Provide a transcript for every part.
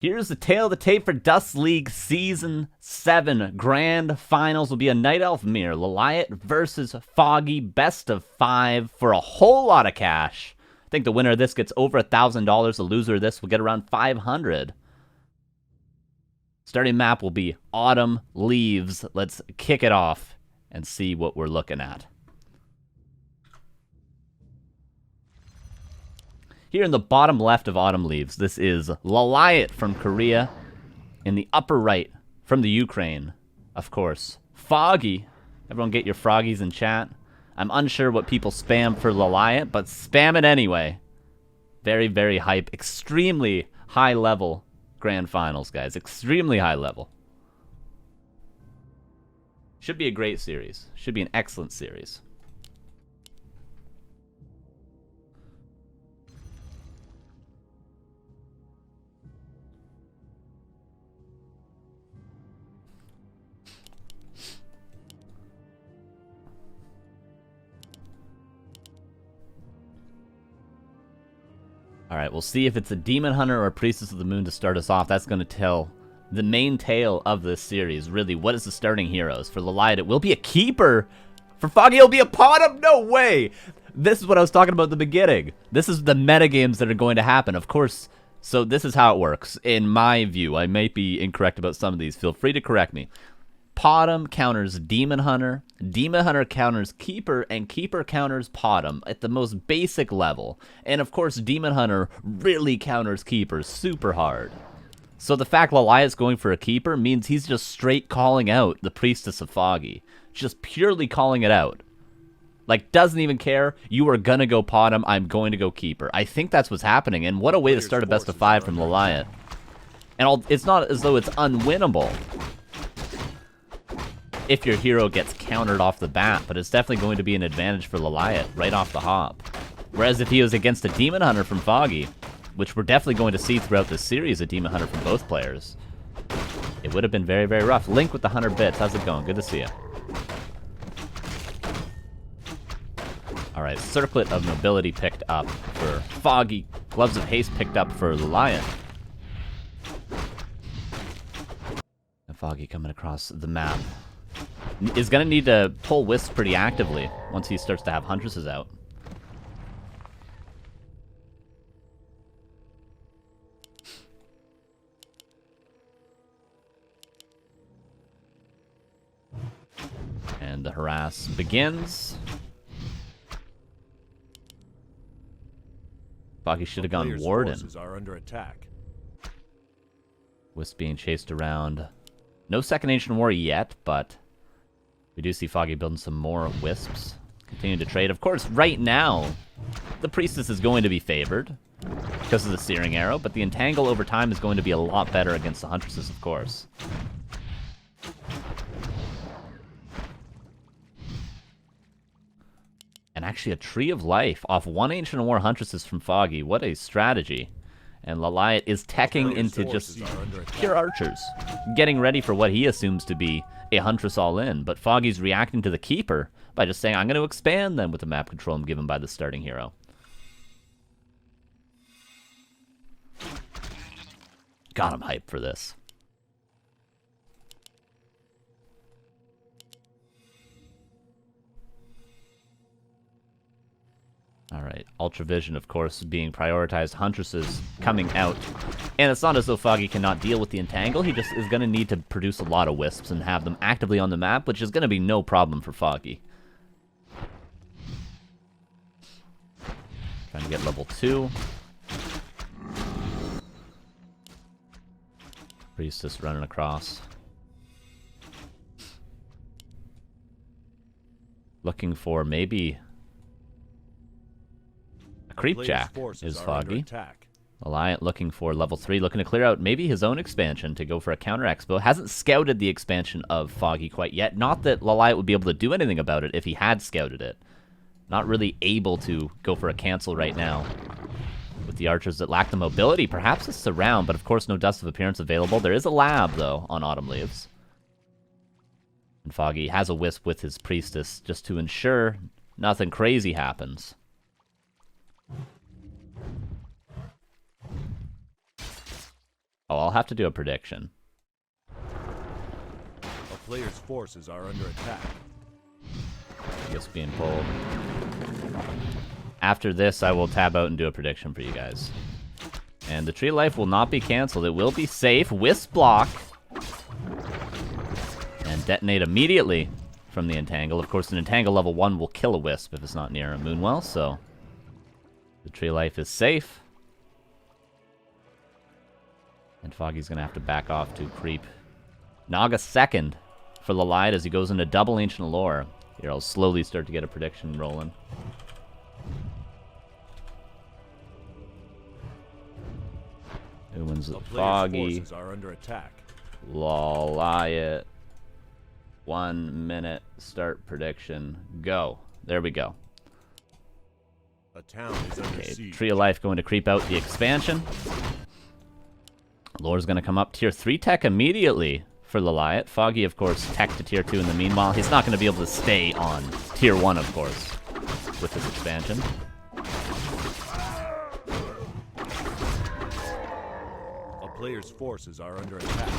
Here's the tail of the tape for DuSt League Season 7. Grand Finals will be a Night Elf mirror. LawLiet versus Foggy. Best of 5 for a whole lot of cash. I think the winner of this gets over $1,000. The loser of this will get around $500. Starting map will be Autumn Leaves. Let's kick it off and see what we're looking at. Here in the bottom left of Autumn Leaves, this is LawLiet from Korea. In the upper right, from the Ukraine, of course, Foggy. Everyone get your froggies in chat. I'm unsure what people spam for LawLiet, but spam it anyway. Very, very hype. Extremely high level grand finals, guys. Extremely high level. Should be a great series. Should be an excellent series. Alright, we'll see if it's a Demon Hunter or a Priestess of the Moon to start us off. That's going to tell the main tale of this series. Really, what is the starting heroes? For LawLiet, it will be a Keeper. For Foggy, it'll be a Bottom? No way! This is what I was talking about at the beginning. This is the metagames that are going to happen. Of course, so this is how it works. In my view, I might be incorrect about some of these. Feel free to correct me. Bottom counters Demon Hunter, Demon Hunter counters Keeper, and Keeper counters Bottom at the most basic level. And of course, Demon Hunter really counters Keeper super hard. So the fact LawLiet's going for a Keeper means he's just straight calling out the Priestess of Foggy. Just purely calling it out. Like, doesn't even care. You are gonna go Bottom, I'm going to go Keeper. I think that's what's happening, and what a way to start a best of 5 from LawLiet. And it's not as though it's unwinnable if your hero gets countered off the bat, but it's definitely going to be an advantage for LawLiet right off the hop. Whereas if he was against a Demon Hunter from Foggy, which we're definitely going to see throughout this series, a Demon Hunter from both players, it would have been very, very rough. Link with the 100 bits. How's it going? Good to see you. Alright, Circlet of Mobility picked up for Foggy. Gloves of Haste picked up for LawLiet. And Foggy coming across the map is going to need to pull Wisp pretty actively once he starts to have Huntresses out. And the harass begins. Foggy should have gone Warden. Are under attack. Wisp being chased around. No second Ancient War yet, but we do see Foggy building some more Wisps. Continue to trade. Of course, right now, the Priestess is going to be favored because of the Searing Arrow, but the Entangle over time is going to be a lot better against the Huntresses, of course. And actually a Tree of Life off one Ancient War Huntresses from Foggy. What a strategy. And LawLiet is teching into just pure archers, getting ready for what he assumes to be a Huntress all-in, but Foggy's reacting to the Keeper by just saying, I'm going to expand them with the map control I'm given by the starting hero. God, I'm hyped for this. Alright, Ultra Vision, of course, being prioritized. Huntresses coming out. And it's not as though Foggy cannot deal with the Entangle. He just is going to need to produce a lot of Wisps and have them actively on the map, which is going to be no problem for Foggy. Trying to get level 2. Priestess running across. Looking for maybe Creepjack is Foggy. LawLiet looking for level 3, looking to clear out maybe his own expansion to go for a counter expo. Hasn't scouted the expansion of Foggy quite yet. Not that LawLiet would be able to do anything about it if he had scouted it. Not really able to go for a cancel right now. With the archers that lack the mobility, perhaps a surround, but of course no Dust of Appearance available. There is a lab, though, on Autumn Leaves. And Foggy has a Wisp with his Priestess just to ensure nothing crazy happens. Oh, I'll have to do a prediction. A player's forces are under attack. Just being pulled. After this, I will tab out and do a prediction for you guys. And the Tree of Life will not be canceled. It will be safe. Wisp block. And detonate immediately from the Entangle. Of course, an Entangle level 1 will kill a Wisp if it's not near a Moonwell, so the Tree of Life is safe. And Foggy's going to have to back off to creep. Naga second for LawLiet as he goes into double Ancient Allure. Here, I'll slowly start to get a prediction rolling. Who wins the Foggy? Are under attack. LawLiet. 1 minute start prediction. Go. There we go. A town is under siege. Tree of Life going to creep out the expansion. Lore's going to come up tier 3 tech immediately for LawLiet. Foggy, of course, tech to tier 2 in the meanwhile. He's not going to be able to stay on tier 1, of course, with this expansion. A player's forces are under attack.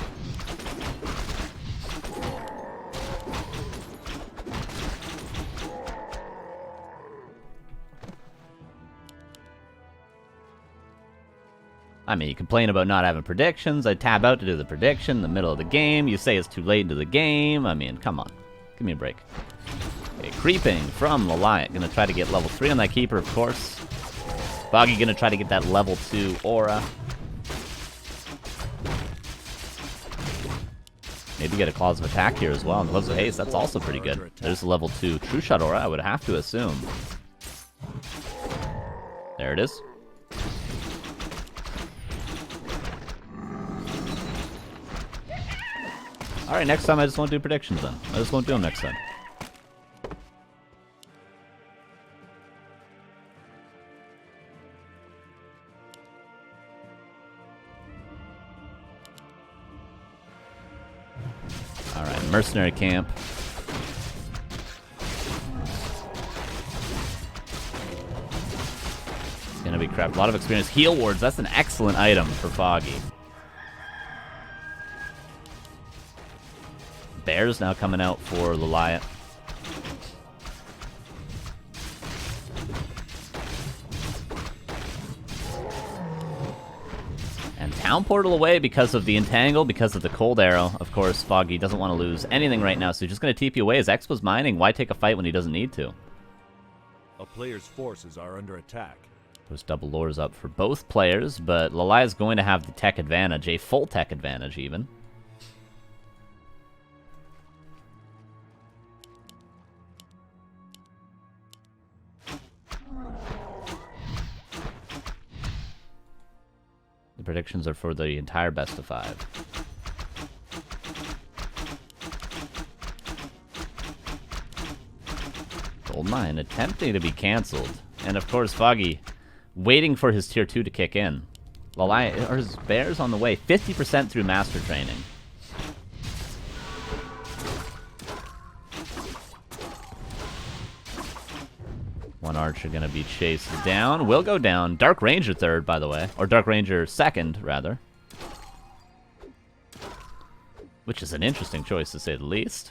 I mean, you complain about not having predictions. I tab out to do the prediction in the middle of the game. You say it's too late into the game. I mean, come on. Give me a break. Okay, creeping from LawLiet. Gonna try to get level 3 on that Keeper, of course. Foggy gonna try to get that level 2 Aura. Maybe get a Claws of Attack here as well. And Gloves of Haste, that's also pretty good. There's a level 2 True Shot Aura, I would have to assume. There it is. Alright, next time I just won't do predictions then. I just won't do them next time. Alright, Mercenary Camp. It's gonna be crap. A lot of experience. Heal Wards, that's an excellent item for Foggy. Bears now coming out for LawLiet. And Town Portal away because of the Entangle, because of the Cold Arrow. Of course, Foggy doesn't want to lose anything right now, so he's just going to TP away. His Expo's mining. Why take a fight when he doesn't need to? A player's forces are under attack. Those double lures up for both players, but LawLiet is going to have the tech advantage, a full tech advantage even. The predictions are for the entire best of 5. Goldmine attempting to be cancelled. And of course, Foggy waiting for his tier 2 to kick in. LawLiet, or his Bears on the way. 50% through Master Training. One Archer going to be chased down. Will go down. Dark Ranger third, by the way. Or Dark Ranger second, rather. Which is an interesting choice, to say the least.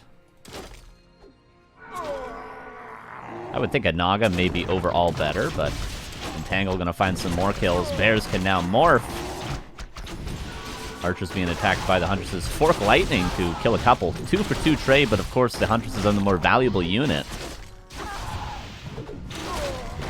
I would think a Naga may be overall better, but Entangle going to find some more kills. Bears can now morph. Archer's being attacked by the Huntresses. Fork Lightning to kill a couple. 2 for 2 trade, but of course the Huntresses are the more valuable unit.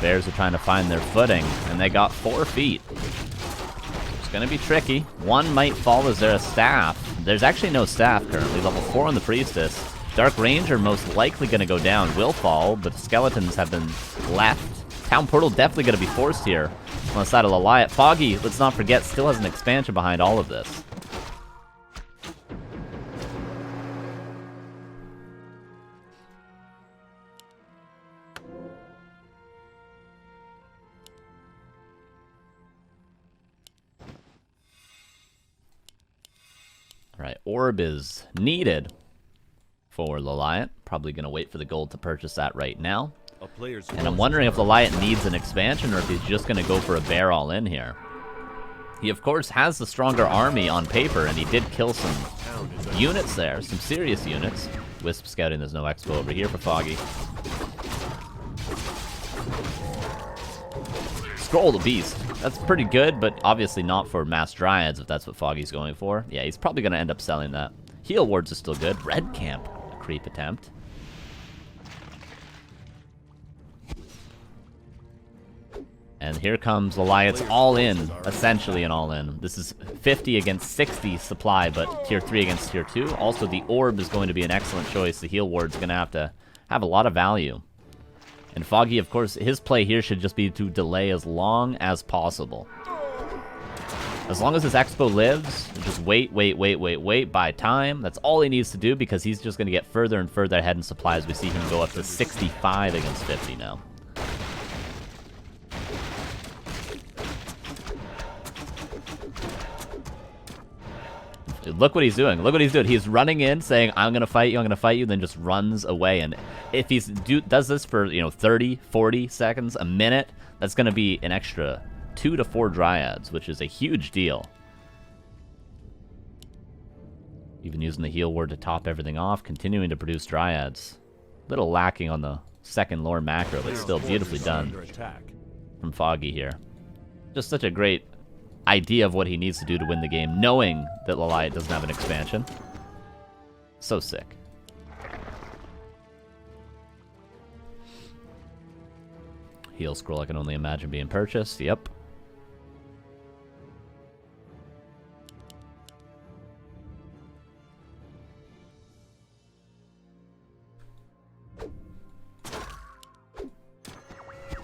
Bears are trying to find their footing, and they got 4 feet. It's going to be tricky. One might fall. Is there a staff? There's actually no staff currently. Level 4 on the Priestess. Dark Ranger most likely going to go down. Will fall, but the skeletons have been left. Town Portal definitely going to be forced here on the side of LawLiet. Foggy, let's not forget, still has an expansion behind all of this. Alright, Orb is needed for LawLiet. Probably going to wait for the gold to purchase that right now. And I'm wondering if LawLiet needs an expansion or if he's just going to go for a bear all in here. He, of course, has the stronger army on paper, and he did kill some units there, some serious units. Wisp scouting, there's no expo over here for Foggy. Scroll the Beast. That's pretty good, but obviously not for Mass Dryads if that's what Foggy's going for. Yeah, he's probably going to end up selling that. Heal Wards is still good. Red Camp, a creep attempt. And here comes LawLiet's all-in, essentially an all-in. This is 50 against 60 supply, but tier 3 against tier 2. Also, the orb is going to be an excellent choice. The heal ward's going to have a lot of value. And Foggy, of course, his play here should just be to delay as long as possible. As long as his expo lives, just wait, buy time. That's all he needs to do because he's just going to get further and further ahead in supplies. We see him go up to 65 against 50 now. Look what he's doing. Look what he's doing. He's running in, saying, I'm going to fight you, I'm going to fight you, then just runs away. And if he does this for, 30, 40 seconds, a minute, that's going to be an extra 2 to 4 Dryads, which is a huge deal. Even using the heal ward to top everything off, continuing to produce Dryads. A little lacking on the second lore macro, but still beautifully done from Foggy here. Just such a great idea of what he needs to do to win the game, knowing that LawLiet doesn't have an expansion. So sick. Heal scroll I can only imagine being purchased. Yep.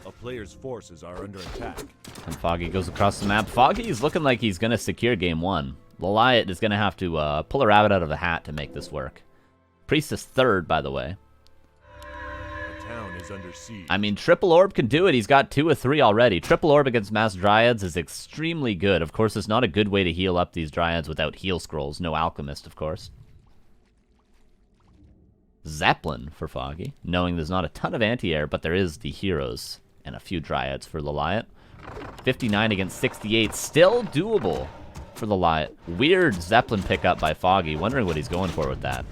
A player's forces are under attack. And Foggy goes across the map. Foggy's looking like he's going to secure game 1. LawLiet is going to have to pull a rabbit out of the hat to make this work. Priest is 3rd, by the way. The town is under siege. I mean, Triple Orb can do it. He's got 2 of 3 already. Triple Orb against Mass Dryads is extremely good. Of course, it's not a good way to heal up these Dryads without heal scrolls. No Alchemist, of course. Zeppelin for Foggy, knowing there's not a ton of anti-air, but there is the heroes and a few Dryads for LawLiet. 59 against 68, still doable for LawLiet. Weird Zeppelin pickup by Foggy, wondering what he's going for with that.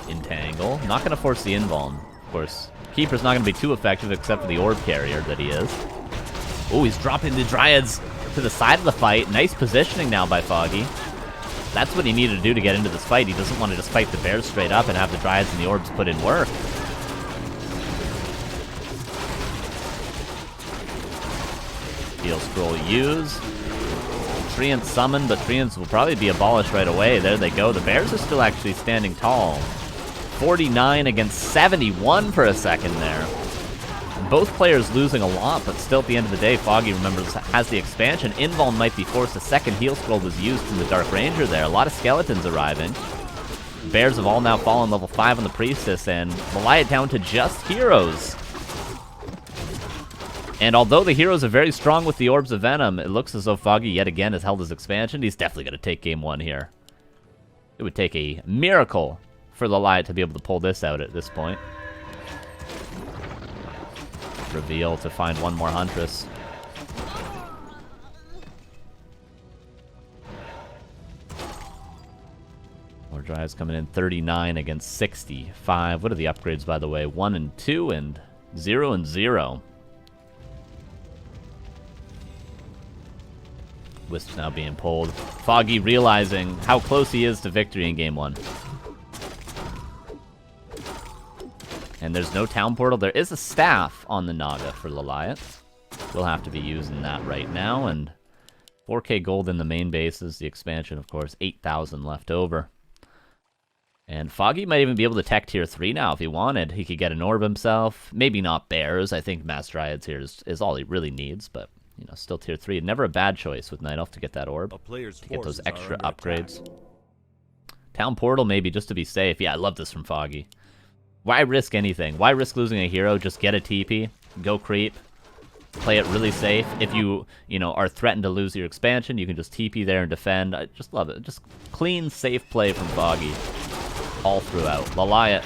Entangle, not going to force the invuln. Of course, Keeper's not going to be too effective except for the orb carrier that he is. Oh, he's dropping the Dryads to the side of the fight. Nice positioning now by Foggy. That's what he needed to do to get into this fight. He doesn't want to just fight the bears straight up and have the Dryads and the orbs put in work. Heal scroll use. Treants summon, but Treants will probably be abolished right away. There they go. The bears are still actually standing tall. 49 against 71 for a second there. Both players losing a lot, but still at the end of the day, Foggy, remembers, has the expansion. Invuln might be forced. A second heal scroll was used from the Dark Ranger there. A lot of skeletons arriving. Bears have all now fallen level 5 on the Priestess, and LawLiet down to just heroes. And although the heroes are very strong with the Orbs of Venom, it looks as though Foggy yet again has held his expansion. He's definitely going to take game 1 here. It would take a miracle for LawLiet to be able to pull this out at this point. Reveal to find one more Huntress. More Dryads coming in. 39 against 65. What are the upgrades, by the way? 1 and 2 and 0 and 0. Wisp's now being pulled. Foggy realizing how close he is to victory in game 1. And there's no town portal. There is a staff on the Naga for LawLiet. We'll have to be using that right now. And 4k gold in the main bases. The expansion, of course, 8,000 left over. And Foggy might even be able to tech tier 3 now if he wanted. He could get an orb himself. Maybe not bears. I think Mass Dryads here is all he really needs, but you know, still tier 3. Never a bad choice with Night Elf to get that orb, to get those extra upgrades. Town portal maybe just to be safe. Yeah, I love this from Foggy. Why risk anything? Why risk losing a hero? Just get a TP, go creep, play it really safe. If you are threatened to lose your expansion, you can just TP there and defend. I just love it. Just clean, safe play from Foggy all throughout. LawLiet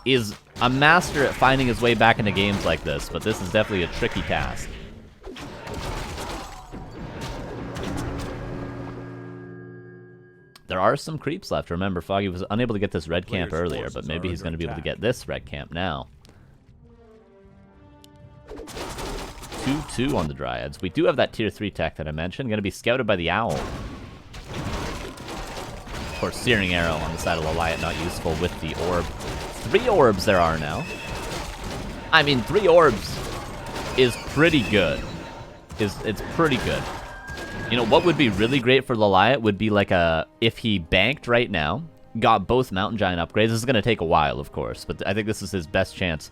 is a master at finding his way back into games like this, but this is definitely a tricky task. There are some creeps left. Remember, Foggy was unable to get this red camp Player's earlier, but forces maybe are he's going to be under able to attack. get this red camp now. 2-2 on the Dryads. We do have that tier 3 tech that I mentioned. Going to be scouted by the Owl. Of course, Searing Arrow on the side of LawLiet not useful with the orb. 3 orbs there are now. I mean, 3 orbs is pretty good. It's pretty good. You know, what would be really great for LawLiet would be like if he banked right now, got both Mountain Giant upgrades. This is going to take a while, of course, but I think this is his best chance.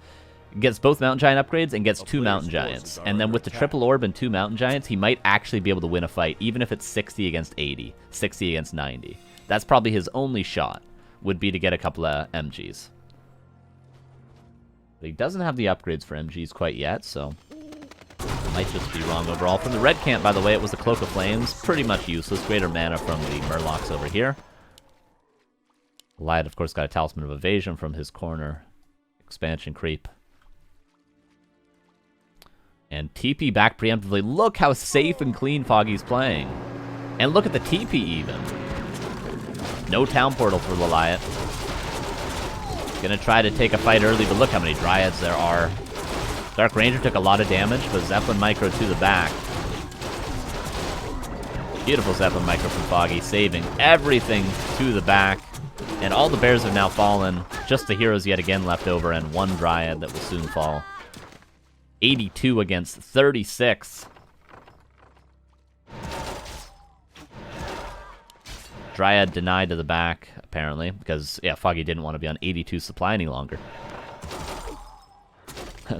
Gets both Mountain Giant upgrades and gets 2 Mountain Giants. And then with the triple orb and 2 Mountain Giants, he might actually be able to win a fight, even if it's 60 against 80, 60 against 90. That's probably his only shot, would be to get a couple of MGs. But he doesn't have the upgrades for MGs quite yet, so might just be wrong overall. From the red camp, by the way, it was the Cloak of Flames. Pretty much useless. Greater mana from the Murlocs over here. LawLiet, of course, got a Talisman of Evasion from his corner expansion creep. And TP back preemptively. Look how safe and clean Foggy's playing. And look at the TP even. No Town Portal for LawLiet. Gonna try to take a fight early, but look how many Dryads there are. Dark Ranger took a lot of damage, but Zeppelin Micro to the back. Beautiful Zeppelin Micro from Foggy, saving everything to the back. And all the bears have now fallen. Just the heroes yet again left over, and 1 Dryad that will soon fall. 82 against 36. Dryad denied to the back, apparently, because, yeah, Foggy didn't want to be on 82 supply any longer.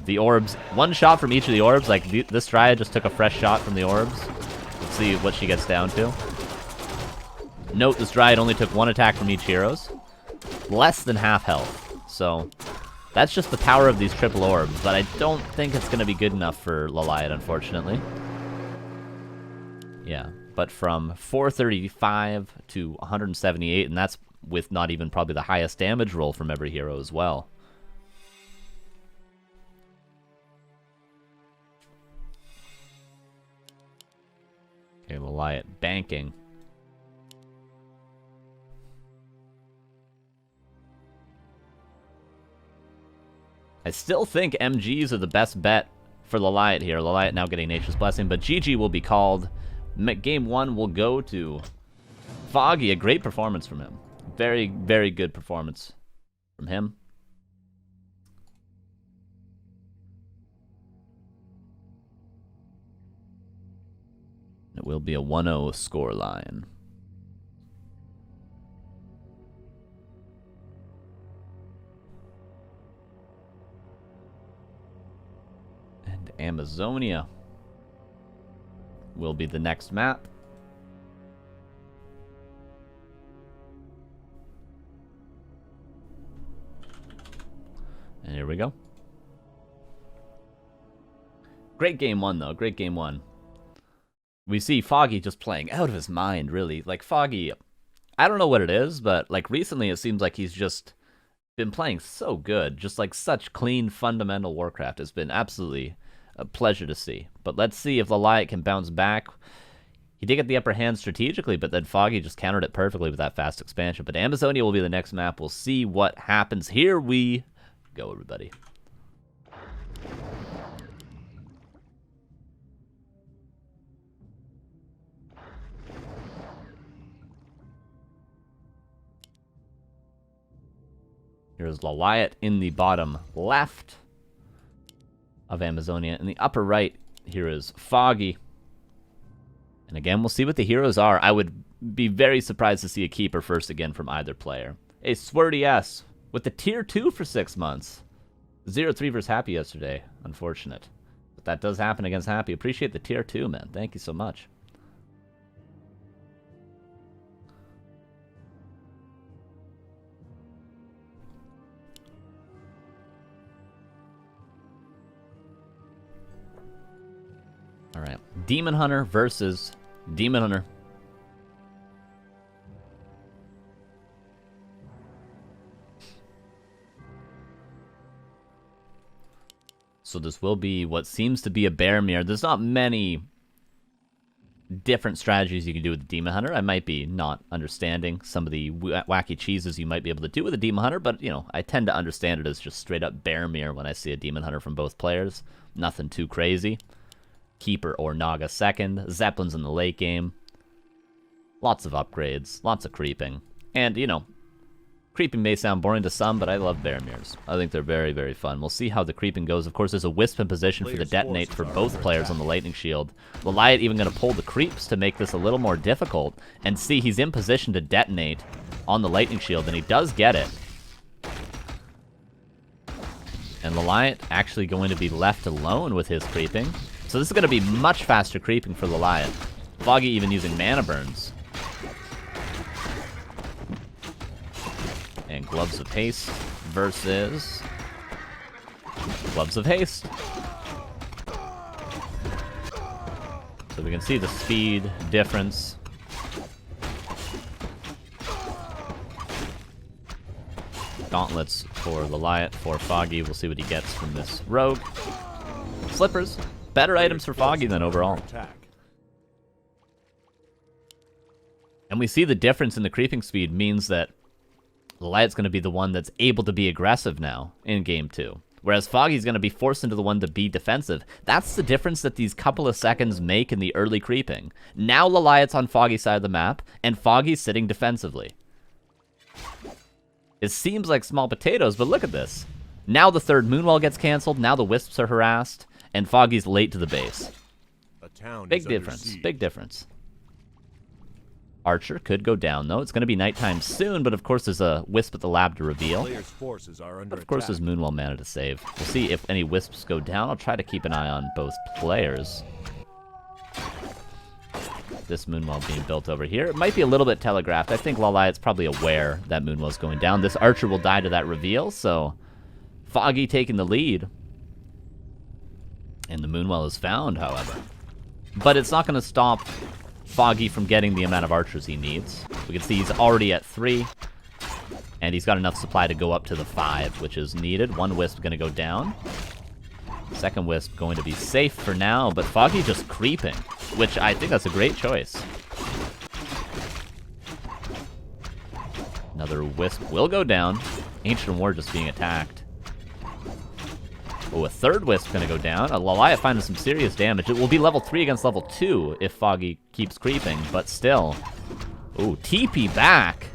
The orbs, 1 shot from each of the orbs. Like, this Dryad just took a fresh shot from the orbs. Let's see what she gets down to. Note, this Dryad only took 1 attack from each heroes. Less than half health. So, that's just the power of these triple orbs, but I don't think it's going to be good enough for LawLiet, unfortunately. Yeah, but from 435 to 178, and that's with not even probably the highest damage roll from every hero as well. Okay, LawLiet banking. I still think MGs are the best bet for LawLiet here. LawLiet now getting Nature's Blessing, but GG will be called. Game 1 will go to Foggy. A great performance from him. Very, very good performance from him. It will be a 1-0 scoreline. And Amazonia will be the next map. And here we go. Great game 1, though. Great game 1. We see Foggy just playing out of his mind, really. Like, Foggy, I don't know what it is, but, like, recently it seems like he's just been playing so good. Just, like, such clean, fundamental Warcraft. It's been absolutely a pleasure to see. But let's see if LawLiet can bounce back. He did get the upper hand strategically, but then Foggy just countered it perfectly with that fast expansion. But Amazonia will be the next map. We'll see what happens. Here we go, everybody. Here's LawLiet in the bottom left of Amazonia. In the upper right, here is Foggy. And again, we'll see what the heroes are. I would be very surprised to see a keeper first again from either player. A Swirty S with the tier 2 for 6 months. 0-3 versus Happy yesterday. Unfortunate. But that does happen against Happy. Appreciate the tier 2, man. Thank you so much. All right, Demon Hunter versus Demon Hunter. So this will be what seems to be a bear mirror. There's not many different strategies you can do with the Demon Hunter. I might be not understanding some of the wacky cheeses you might be able to do with a Demon Hunter, but, you know, I tend to understand it as just straight up Bearmere when I see a Demon Hunter from both players. Nothing too crazy. Keeper or Naga second. Zeppelins in the late game. Lots of upgrades. Lots of creeping. And, you know, creeping may sound boring to some, but I love Bearmeres. I think they're very, very fun. We'll see how the creeping goes. Of course, there's a Wisp in position for the detonate for both players on the Lightning Shield. LawLiet even going to pull the creeps to make this a little more difficult. And see, he's in position to detonate on the Lightning Shield, and he does get it. And LawLiet actually going to be left alone with his creeping. So this is going to be much faster creeping for LawLiet. Foggy even using mana burns. And Gloves of Haste versus Gloves of Haste. So we can see the speed difference. Gauntlets for LawLiet, for Foggy. We'll see what he gets from this rogue. Slippers. Better items for Foggy than overall. And we see the difference in the creeping speed means that LawLiet's going to be the one that's able to be aggressive now in Game 2. Whereas Foggy's going to be forced into the one to be defensive. That's the difference that these couple of seconds make in the early creeping. Now LawLiet's on Foggy's side of the map, and Foggy's sitting defensively. It seems like small potatoes, but look at this. Now the third Moonwall gets cancelled, now the Wisps are harassed, and Foggy's late to the base. Big difference, big difference. Archer could go down, though. It's going to be nighttime soon, but of course there's a Wisp at the lab to reveal. But of course there's Moonwell mana to save. We'll see if any Wisps go down. I'll try to keep an eye on both players. This Moonwell being built over here. It might be a little bit telegraphed. I think LawLiet's probably aware that Moonwell's going down. This Archer will die to that reveal, so Foggy taking the lead. And the Moonwell is found, however. But it's not going to stop Foggy from getting the amount of archers he needs. We can see he's already at 3. And he's got enough supply to go up to the 5, which is needed. One Wisp going to go down. Second Wisp going to be safe for now, but Foggy just creeping, which I think that's a great choice. Another Wisp will go down. Ancient War just being attacked. Oh, a third Wisp going to go down. LawLiet finding some serious damage. It will be level 3 against level 2 if Foggy keeps creeping, but still. Ooh, TP back.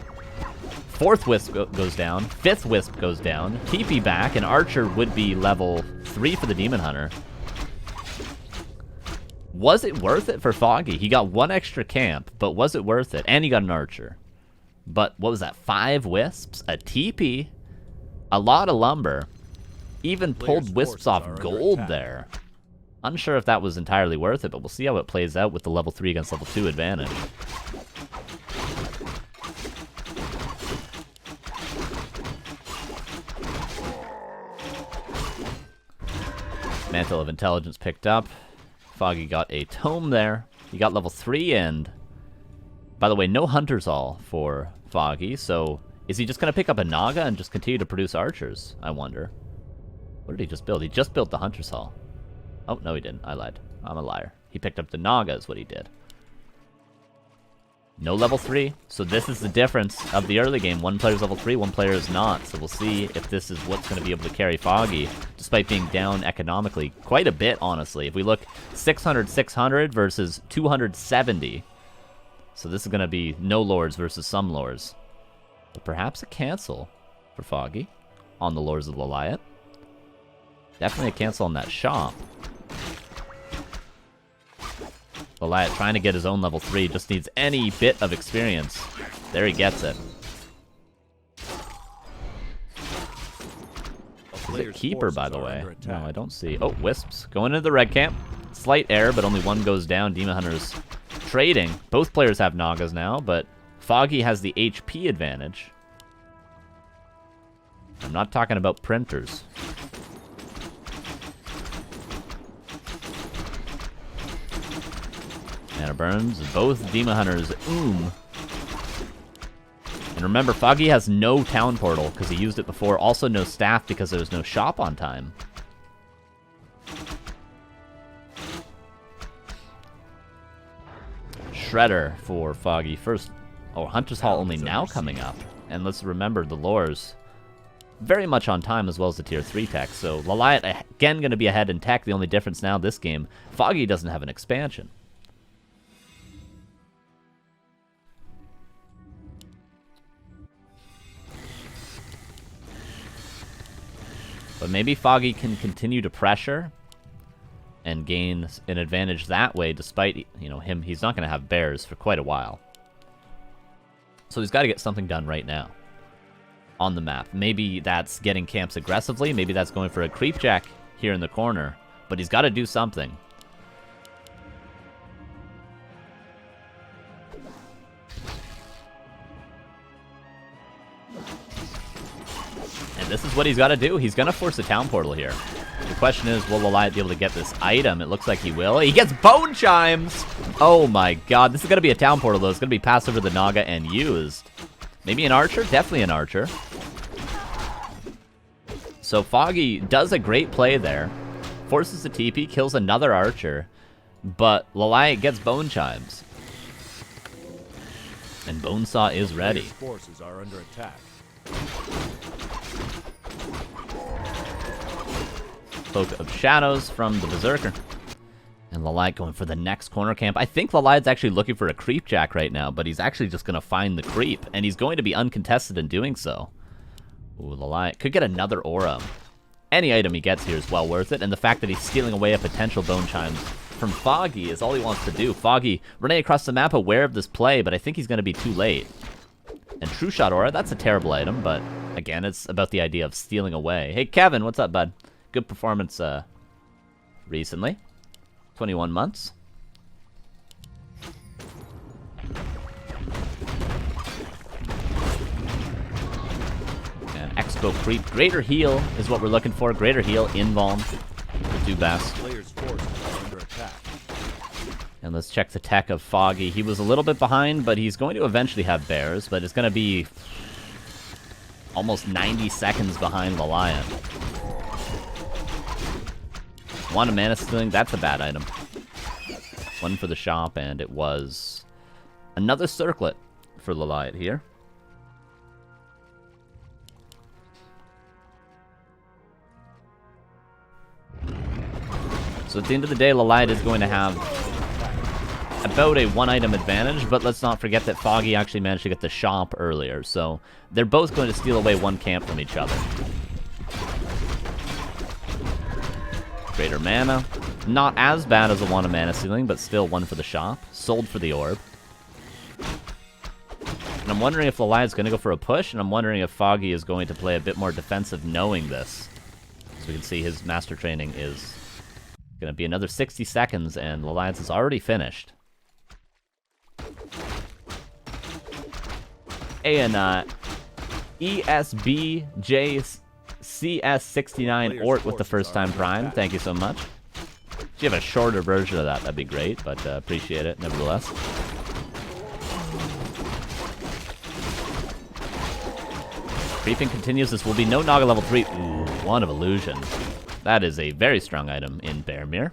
Fourth Wisp goes down. Fifth Wisp goes down. TP back, and Archer would be level 3 for the Demon Hunter. Was it worth it for Foggy? He got one extra camp, but was it worth it? And he got an Archer. But what was that? 5 Wisps? A TP? A lot of lumber. Even pulled Wisps off gold there. Unsure if that was entirely worth it, but we'll see how it plays out with the level 3 against level 2 advantage. Mantle of Intelligence picked up. Foggy got a tome there. He got level 3, and by the way, no Hunter's Hall for Foggy, so is he just going to pick up a Naga and just continue to produce archers, I wonder? What did he just build? He just built the Hunter's Hall. Oh, no he didn't. I lied. I'm a liar. He picked up the Naga is what he did. No level 3, so this is the difference of the early game. One player's level 3, one player is not. So we'll see if this is what's going to be able to carry Foggy, despite being down economically quite a bit, honestly. If we look 600 versus 270. So this is going to be no lords versus some lords. But perhaps a cancel for Foggy on the lords of LawLiet. Definitely a cancel on that shop. LawLiet trying to get his own level 3, just needs any bit of experience. There he gets it. Is it Keeper, by the way? No, I don't see. Oh, Wisps going into the red camp. Slight error, but only one goes down. Demon Hunter's trading. Both players have Nagas now, but Foggy has the HP advantage. I'm not talking about printers. Mana burns, both Demon Hunters, And remember, Foggy has no town portal because he used it before. Also no staff because there was no shop on time. Shredder for Foggy. First, oh, Hunter's Hall only now coming up. And let's remember the lore's very much on time as well as the tier 3 tech. So LawLiet again going to be ahead in tech. The only difference now this game, Foggy doesn't have an expansion. But maybe Foggy can continue to pressure and gain an advantage that way, despite, you know, he's not going to have bears for quite a while. So he's got to get something done right now on the map. Maybe that's getting camps aggressively. Maybe that's going for a creep jack here in the corner. But he's got to do something. And this is what he's got to do. He's going to force a town portal here. The question is, will LawLiet be able to get this item? It looks like he will. He gets Bone Chimes! Oh my god. This is going to be a town portal, though. It's going to be passed over the Naga and used. Maybe an archer? Definitely an archer. So Foggy does a great play there. Forces the TP, kills another archer. But LawLiet gets Bone Chimes. And Bonesaw is ready. Forces are under attack. Cloak of Shadows from the Berserker. And LawLiet going for the next corner camp. I think LawLiet's actually looking for a creep jack right now, but he's actually just going to find the creep. And he's going to be uncontested in doing so. Ooh, LawLiet could get another aura. Any item he gets here is well worth it. And the fact that he's stealing away a potential Bone Chimes from Foggy is all he wants to do. Foggy running across the map aware of this play, but I think he's going to be too late. And True Shot Aura, that's a terrible item, but again, it's about the idea of stealing away. Hey, Kevin, what's up, bud? Good performance recently. 21 months. And Expo Creep. Greater heal is what we're looking for. Greater heal, Invuln. The two best. Player's forces are under attack. And let's check the tech of Foggy. He was a little bit behind, but he's going to eventually have bears, but it's going to be almost 90 seconds behind LawLiet. One mana stealing, that's a bad item. One for the shop, and it was another circlet for LawLiet here. So at the end of the day, LawLiet is going to have about a one-item advantage, but let's not forget that Foggy actually managed to get the shop earlier, so they're both going to steal away one camp from each other. Greater mana. Not as bad as a one mana stealing, but still one for the shop. Sold for the orb. And I'm wondering if LawLiet's going to go for a push, and I'm wondering if Foggy is going to play a bit more defensive knowing this. So we can see his master training is going to be another 60 seconds, and LawLiet is already finished. And ESBJCS69 Ort with the first time Prime. Thank you so much. If you have a shorter version of that, that'd be great, but appreciate it nevertheless. Creeping continues. This will be no Naga level 3. Ooh, Wand of Illusion. That is a very strong item in Bearmere.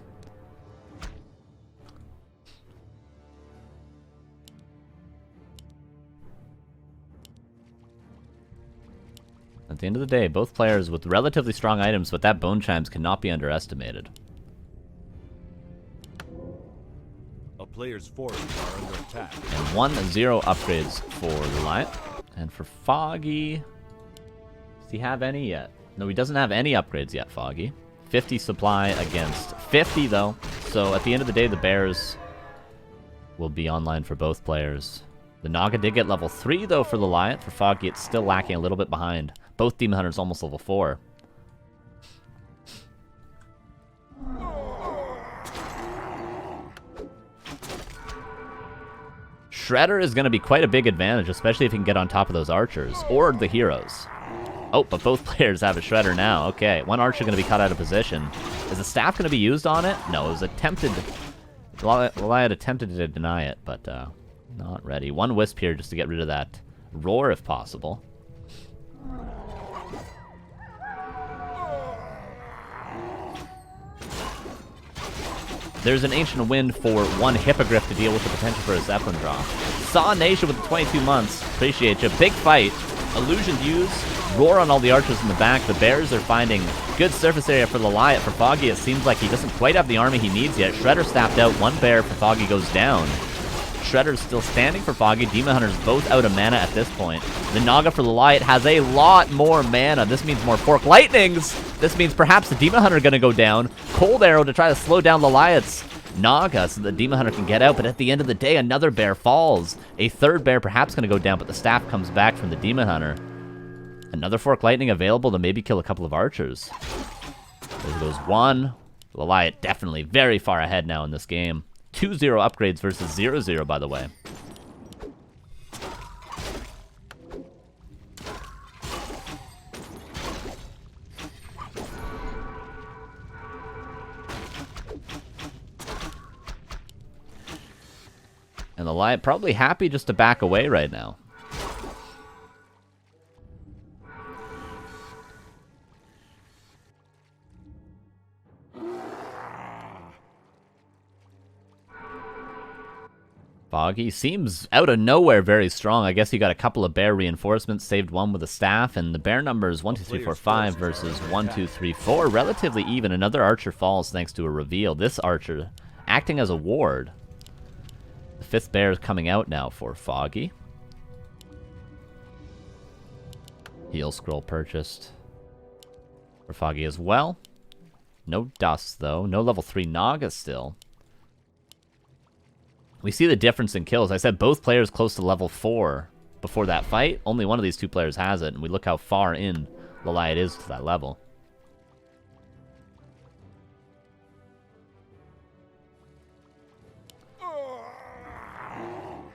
At the end of the day, both players with relatively strong items, but that Bone Chimes cannot be underestimated. A player's forces are under attack. And 1-0 upgrades for LawLiet. And for Foggy, does he have any yet? No, he doesn't have any upgrades yet, Foggy. 50 supply against 50, though. So at the end of the day, the Bears will be online for both players. The Naga did get level 3, though, for LawLiet. For Foggy, it's still lacking a little bit behind. Both Demon Hunters almost level 4. Shredder is going to be quite a big advantage, especially if he can get on top of those archers, or the heroes. Oh, but both players have a Shredder now. Okay, one archer going to be cut out of position. Is the staff going to be used on it? No, it was attempted. LawLiet attempted to deny it, but not ready. One Wisp here just to get rid of that roar if possible. There's an Ancient Wind for 1 Hippogriff to deal with the potential for a Zeppelin draw. Saw Nation with the 22 months. Appreciate you. Big fight. Illusion use. Roar on all the archers in the back. The Bears are finding good surface area for LawLiet. For Foggy, it seems like he doesn't quite have the army he needs yet. Shredder staffed out. 1 bear for Foggy goes down. Shredder's still standing for Foggy. Demon Hunter's both out of mana at this point. The Naga for LawLiet has a lot more mana. This means more Fork Lightnings. This means perhaps the Demon Hunter going to go down. Cold Arrow to try to slow down LawLiet's Naga so the Demon Hunter can get out. But at the end of the day, another bear falls. A 3rd bear perhaps going to go down, but the staff comes back from the Demon Hunter. Another Fork Lightning available to maybe kill a couple of archers. There goes 1. LawLiet definitely very far ahead now in this game. 2-0 upgrades versus 0-0, by the way. And LawLiet probably happy just to back away right now. Foggy seems out of nowhere very strong. I guess he got a couple of bear reinforcements, saved 1 with a staff, and the bear numbers 1, 2, 3, 4, 5 versus 1, 2, 3, 4. Relatively even. Another archer falls thanks to a reveal. This archer acting as a ward. The 5th bear is coming out now for Foggy. Heal scroll purchased for Foggy as well. No DuSt though. No level 3 Naga still. We see the difference in kills. I said both players close to level 4 before that fight. Only one of these 2 players has it, and we look how far in LawLiet is to that level.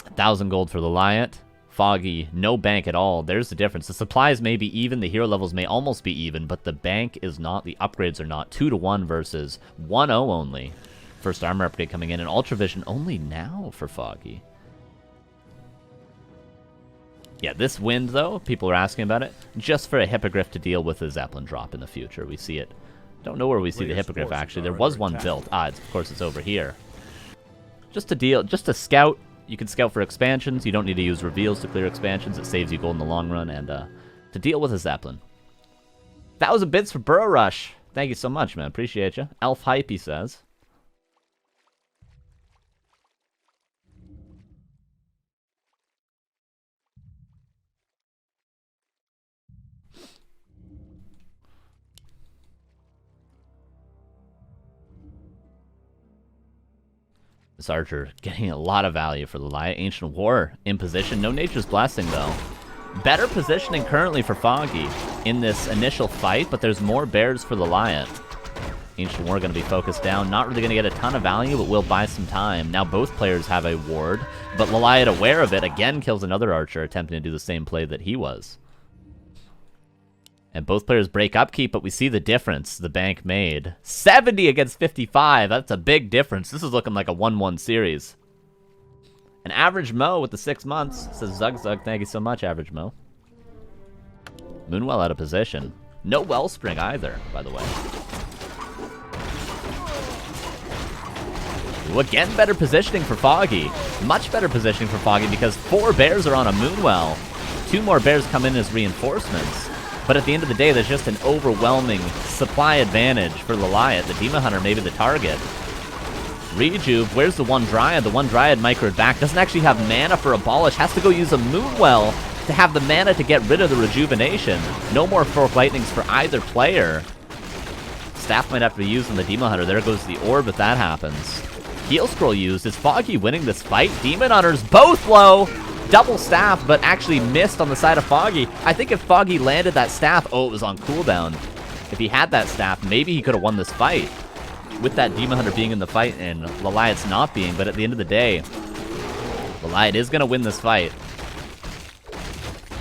1,000 gold for LawLiet. Foggy, no bank at all. There's the difference. The supplies may be even, the hero levels may almost be even, but the bank is not, the upgrades are not. 2-1 versus 1-0 only. First armor upgrade coming in, and Ultra Vision only now for Foggy. Yeah, this wind, though, people are asking about it, just for a Hippogriff to deal with a Zeppelin drop in the future. We see it. Don't know where we see the Hippogriff, actually. There was one built. Of course, it's over here. Just to deal, just to scout. You can scout for expansions. You don't need to use reveals to clear expansions. It saves you gold in the long run, and to deal with a Zeppelin. 1,000 bits for Burrow Rush. Thank you so much, man. Appreciate you. Elf Hype, he says. This archer getting a lot of value for LawLiet. Ancient War in position. No Nature's Blessing, though. Better positioning currently for Foggy in this initial fight, but there's more bears for LawLiet. Ancient War going to be focused down. Not really going to get a ton of value, but will buy some time. Now both players have a ward, but LawLiet, aware of it, again kills another archer, attempting to do the same play that he was. And both players break upkeep, but we see the difference the bank made. 70 against 55. That's a big difference. This is looking like a 1-1 series. An Average Mo with the 6 months. Says Zug Zug. Thank you so much, Average Mo. Moonwell out of position. No Wellspring either, by the way. Ooh, again, better positioning for Foggy. Much better positioning for Foggy because 4 bears are on a Moonwell. 2 more bears come in as reinforcements. But at the end of the day, there's just an overwhelming supply advantage for LawLiet. The Demon Hunter may be the target. Rejuve, where's the one Dryad? The one Dryad microed back. Doesn't actually have mana for Abolish. Has to go use a Moonwell to have the mana to get rid of the Rejuvenation. No more Fork Lightnings for either player. Staff might have to be used on the Demon Hunter. There goes the Orb if that happens. Heal Scroll used. Is Foggy winning this fight? Demon Hunters both low. Double staff, but actually missed on the side of Foggy. I think if Foggy landed that staff, oh, it was on cooldown. If he had that staff, maybe he could have won this fight. With that Demon Hunter being in the fight and LawLiet's not being, but at the end of the day, LawLiet is going to win this fight.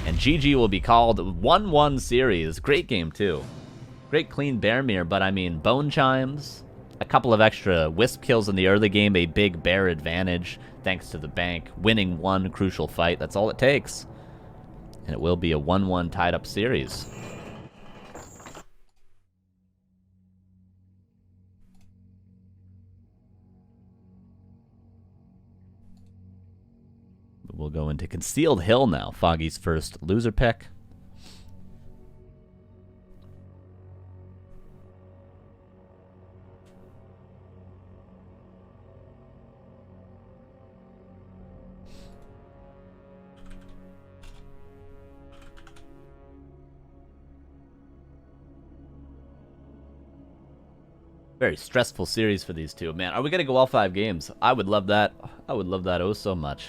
And GG will be called 1-1 series. Great game, too. Great clean bear mirror, but I mean, Bone Chimes, a couple of extra Wisp kills in the early game, a big bear advantage. Thanks to the bank, winning one crucial fight. That's all it takes. And it will be a 1-1 tied-up series. we'll go into Concealed Hill now. Foggy's first loser pick. Very stressful series for these two. Man, are we going to go all 5 games? I would love that. I would love that oh so much.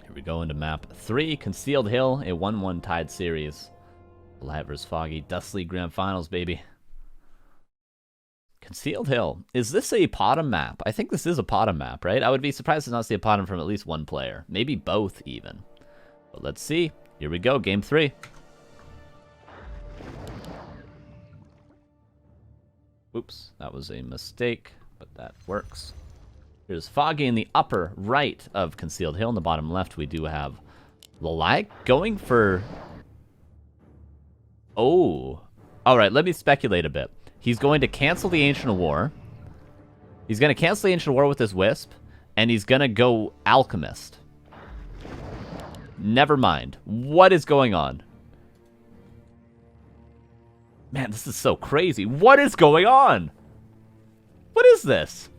Here we go into map 3, Concealed Hill, a 1-1 tied series. LawLiet vs. Foggy, DuSt League Grand Finals, baby. Concealed Hill. Is this a Potom map? I think this is a Potom map, right? I would be surprised to not see a Potom from at least one player. Maybe both, even. But let's see. Here we go, game 3. Oops, that was a mistake, but that works. Here's Foggy in the upper right of Concealed Hill. In the bottom left, we do have LawLiet going for... Oh. Alright, let me speculate a bit. He's going to cancel the Ancient War. He's going to cancel the Ancient War with his Wisp. And he's going to go Alchemist. Never mind. What is going on? Man, this is so crazy. What is going on? What is this?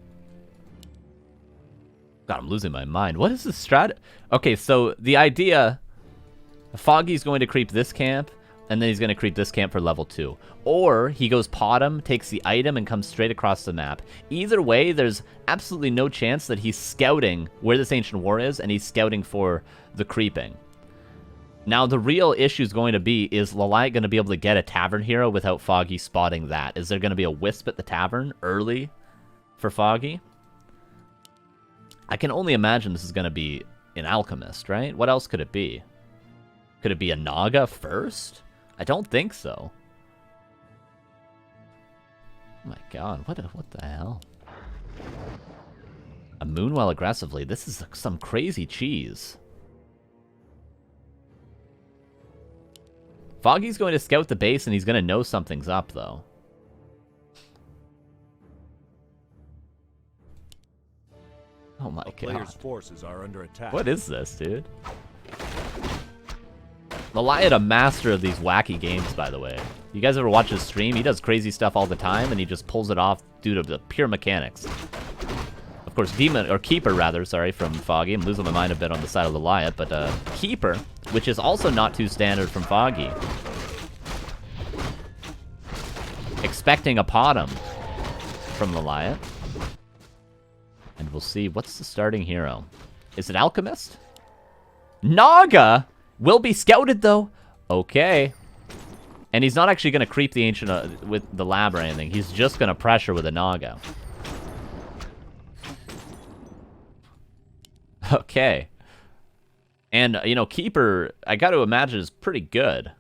God, I'm losing my mind. What is this strat? Okay, so the idea... Foggy's going to creep this camp. And then he's going to creep this camp for level 2. Or he goes Potom, takes the item, and comes straight across the map. Either way, there's absolutely no chance that he's scouting where this Ancient War is, and he's scouting for the creeping. Now, the real issue is going to be, is LawLiet going to be able to get a Tavern Hero without Foggy spotting that? Is there going to be a Wisp at the Tavern early for Foggy? I can only imagine this is going to be an Alchemist, right? What else could it be? Could it be a Naga first? I don't think so. Oh my god, what the hell? A Moonwell aggressively. This is some crazy cheese. Foggy's going to scout the base and he's going to know something's up, though. Oh my god. Player's forces are under attack. What is this, dude? LawLiet, a master of these wacky games, by the way. You guys ever watch his stream? He does crazy stuff all the time, and he just pulls it off due to the pure mechanics. Of course, Keeper, rather, sorry, from Foggy. I'm losing my mind a bit on the side of LawLiet, but Keeper, which is also not too standard from Foggy. Expecting a Potom from LawLiet. And we'll see, what's the starting hero? Is it Alchemist? Naga! Will be scouted, though. Okay. And he's not actually going to creep the Ancient with the lab or anything. He's just going to pressure with a Naga. Okay. And, you know, Keeper, I got to imagine, is pretty good.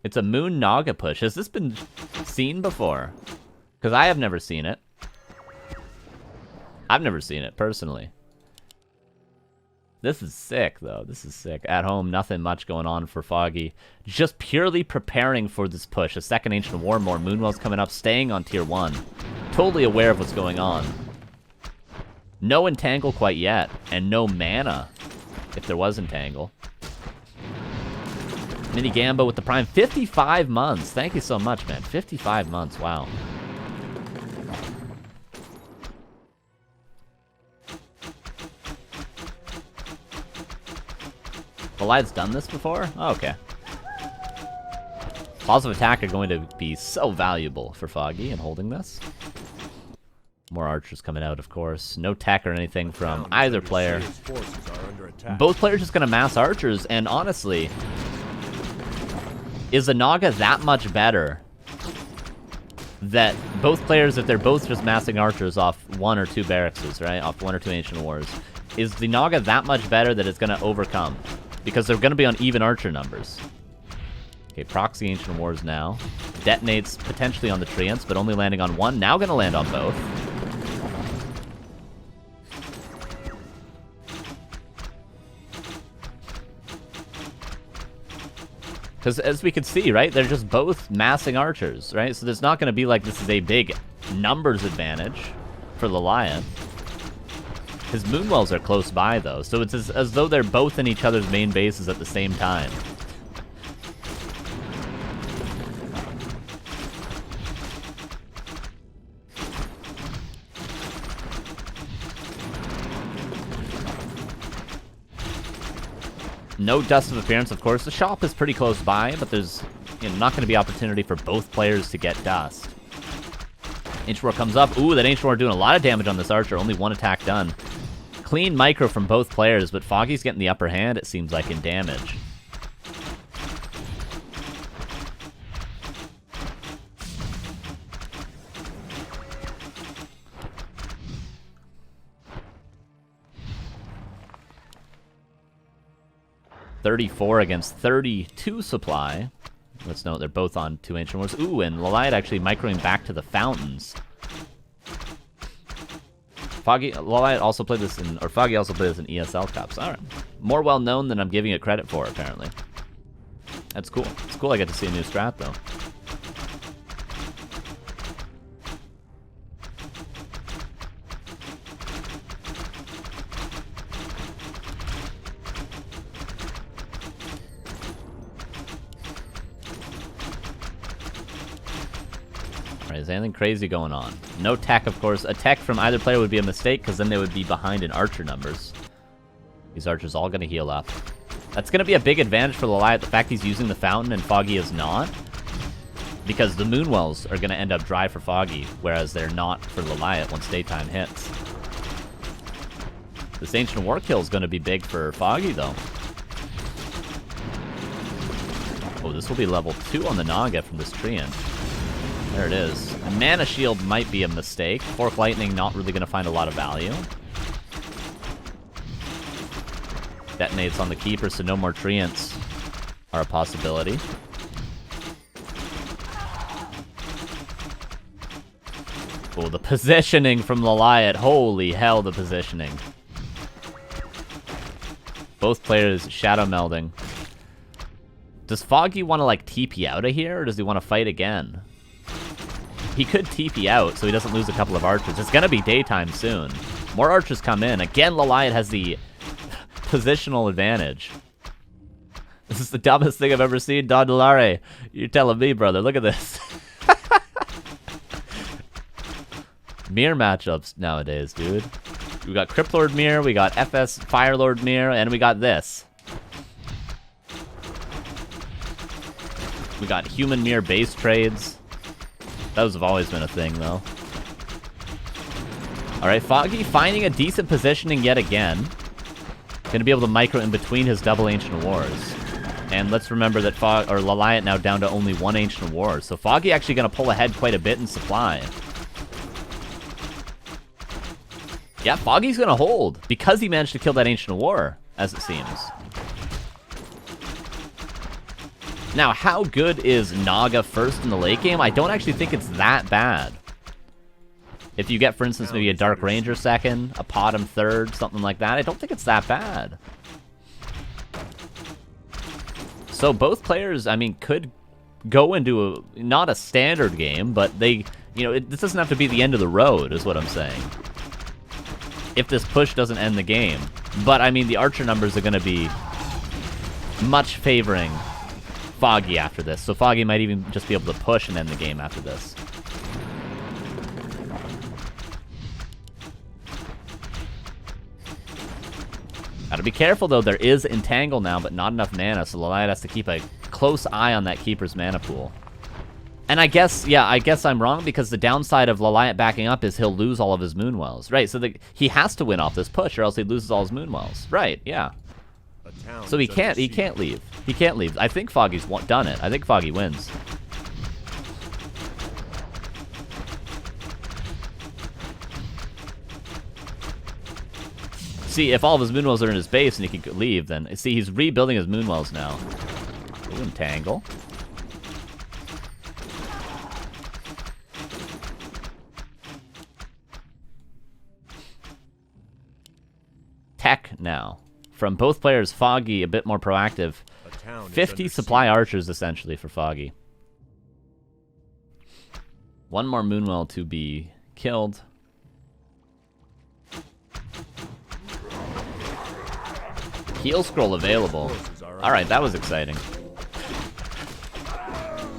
It's a Moon Naga push. Has this been seen before? Because I have never seen it. I've never seen it, personally. This is sick, though. This is sick. At home, nothing much going on for Foggy. Just purely preparing for this push. A second Ancient War, more Moonwell's coming up, staying on tier 1. Totally aware of what's going on. No Entangle quite yet, and no mana, if there was Entangle. Mini Gamba with the Prime. 55 months. Thank you so much, man. 55 months. Wow. LawLiet's done this before? Oh, okay. Laws of attack are going to be so valuable for Foggy in holding this. More archers coming out, of course. No tech or anything from either player. Both players just going to mass archers, and honestly, is the Naga that much better that both players, if they're both just massing archers off 1 or 2 barracks, right? Off 1 or 2 Ancient Wars. Is the Naga that much better that it's going to overcome? Because they're going to be on even archer numbers. Okay, proxy Ancient Wars now. Detonates potentially on the Treants, but only landing on 1. Now going to land on both. Because as we can see, right, they're just both massing archers, right? So there's not going to be like this is a big numbers advantage for LawLiet. His moonwells are close by, though, so it's as though they're both in each other's main bases at the same time. No dust of appearance, of course. The shop is pretty close by, but there's not going to be opportunity for both players to get dust. Ancient War comes up. Ooh, that Ancient War doing a lot of damage on this archer. Only one attack done. Clean micro from both players, but Foggy's getting the upper hand, it seems like, in damage. $34 against 32 supply. Let's note they're both on 2 Ancient Wars. Ooh, and LawLiet actually microing back to the fountains. LawLiet also played this in, or Foggy also played this in ESL Cups. Alright. More well known than I'm giving it credit for, apparently. That's cool. It's cool I get to see a new strat, though. Alright, is anything crazy going on? No tech, of course. A tech from either player would be a mistake, because then they would be behind in archer numbers. These archers all going to heal up. That's going to be a big advantage for LawLiet, the fact he's using the fountain and Foggy is not. Because the moonwells are going to end up dry for Foggy, whereas they're not for LawLiet once daytime hits. This Ancient War kill is going to be big for Foggy, though. Oh, this will be level 2 on the Naga from this Treant. There it is. A Mana Shield might be a mistake. Fork Lightning not really going to find a lot of value. Detonates on the Keeper, so no more Treants are a possibility. Oh, the positioning from LawLiet. Holy hell, the positioning. Both players shadow melding. Does Foggy want to, like, TP out of here, or does he want to fight again? He could TP out, so he doesn't lose a couple of archers. It's going to be daytime soon. More archers come in. Again, LawLiet has the positional advantage. This is the dumbest thing I've ever seen, Don Delare. You're telling me, brother. Look at this. Mirror matchups nowadays, dude. We got Cryptlord Mirror, we got FS Firelord Mirror, and we got this. We got Human Mirror base trades. Those have always been a thing, though. Alright, Foggy finding a decent positioning yet again. Gonna be able to micro in between his double Ancient Wars. And let's remember that LawLiet now down to only 1 Ancient War. So Foggy actually gonna pull ahead quite a bit in supply. Yeah, Foggy's gonna hold, because he managed to kill that Ancient War, as it seems. Now, how good is Naga first in the late game? I don't actually think it's that bad. If you get, for instance, maybe a Dark Ranger second, a Potom third, something like that, I don't think it's that bad. So both players, I mean, could go into not a standard game, but they, this doesn't have to be the end of the road, is what I'm saying. If this push doesn't end the game. But, I mean, the archer numbers are going to be much favoring Foggy after this. So Foggy might even just be able to push and end the game after this. Gotta be careful, though. There is Entangle now, but not enough mana, so LawLiet has to keep a close eye on that Keeper's mana pool. And I guess I'm wrong, because the downside of LawLiet backing up is he'll lose all of his Moonwells. Right, so he has to win off this push, or else he loses all his Moonwells. Right, yeah. So he can't leave. He can't leave. I think Foggy's done it. I think Foggy wins. See, if all of his Moonwells are in his base and he can leave, then... See, he's rebuilding his Moonwells now. Ooh, Entangle. Tech now. From both players, Foggy a bit more proactive. town is 50 under supply siege. archers, essentially, for Foggy. One more Moonwell to be killed. Heal scroll available. Alright, that was exciting.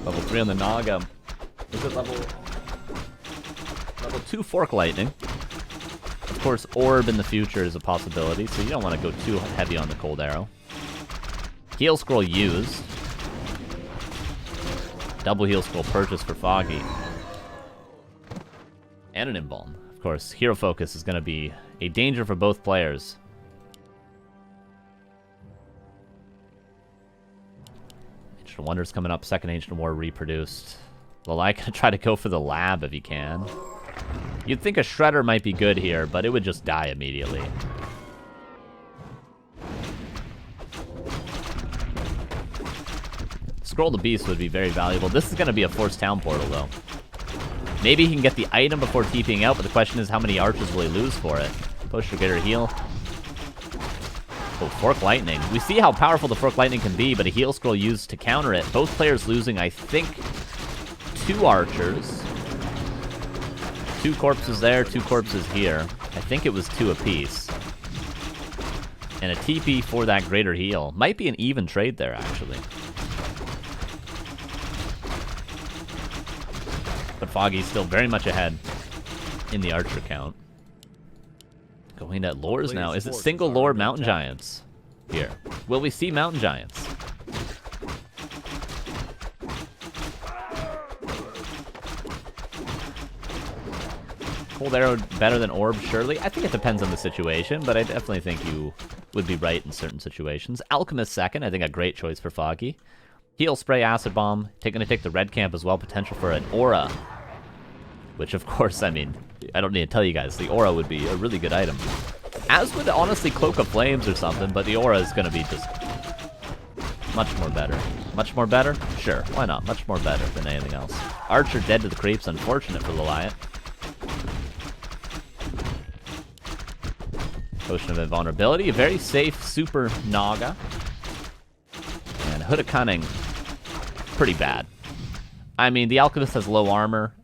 Level 3 on the Naga. Is it level 2 Fork Lightning? Of course, Orb in the future is a possibility, so you don't want to go too heavy on the Cold Arrow. Heal scroll used. Double heal scroll purchased for Foggy. And an Embalm. Of course, Hero Focus is going to be a danger for both players. Ancient Wonders coming up. Second Ancient War reproduced. LawLiet gonna try to go for the lab if he can. You'd think a Shredder might be good here, but it would just die immediately. Scroll the Beast would be very valuable. This is going to be a forced town portal, though. Maybe he can get the item before TPing out, but the question is how many archers will he lose for it? Push for greater heal. Oh, Fork Lightning. We see how powerful the Fork Lightning can be, but a heal scroll used to counter it. Both players losing, I think, 2 archers. 2 corpses there, 2 corpses here. I think it was 2 apiece. And a TP for that greater heal. Might be an even trade there, actually. But Foggy's still very much ahead in the archer count. Going at lores now. Is it single lore mountain giants here? Will we see mountain giants? Cold Arrow better than Orb, surely? I think it depends on the situation, but I definitely think you would be right in certain situations. Alchemist second, I think a great choice for Foggy. Heal Spray, Acid Bomb. Gonna take the red camp as well. Potential for an Aura. Which, of course, I mean, I don't need to tell you guys, the Aura would be a really good item. As would, honestly, Cloak of Flames or something, but the Aura is going to be just much more better. Much more better? Sure, why not? Much more better than anything else. Archer dead to the creeps, unfortunate for LawLiet. Potion of Invulnerability, a very safe Super Naga. And Hood of Cunning, pretty bad. I mean, the Alchemist has low armor.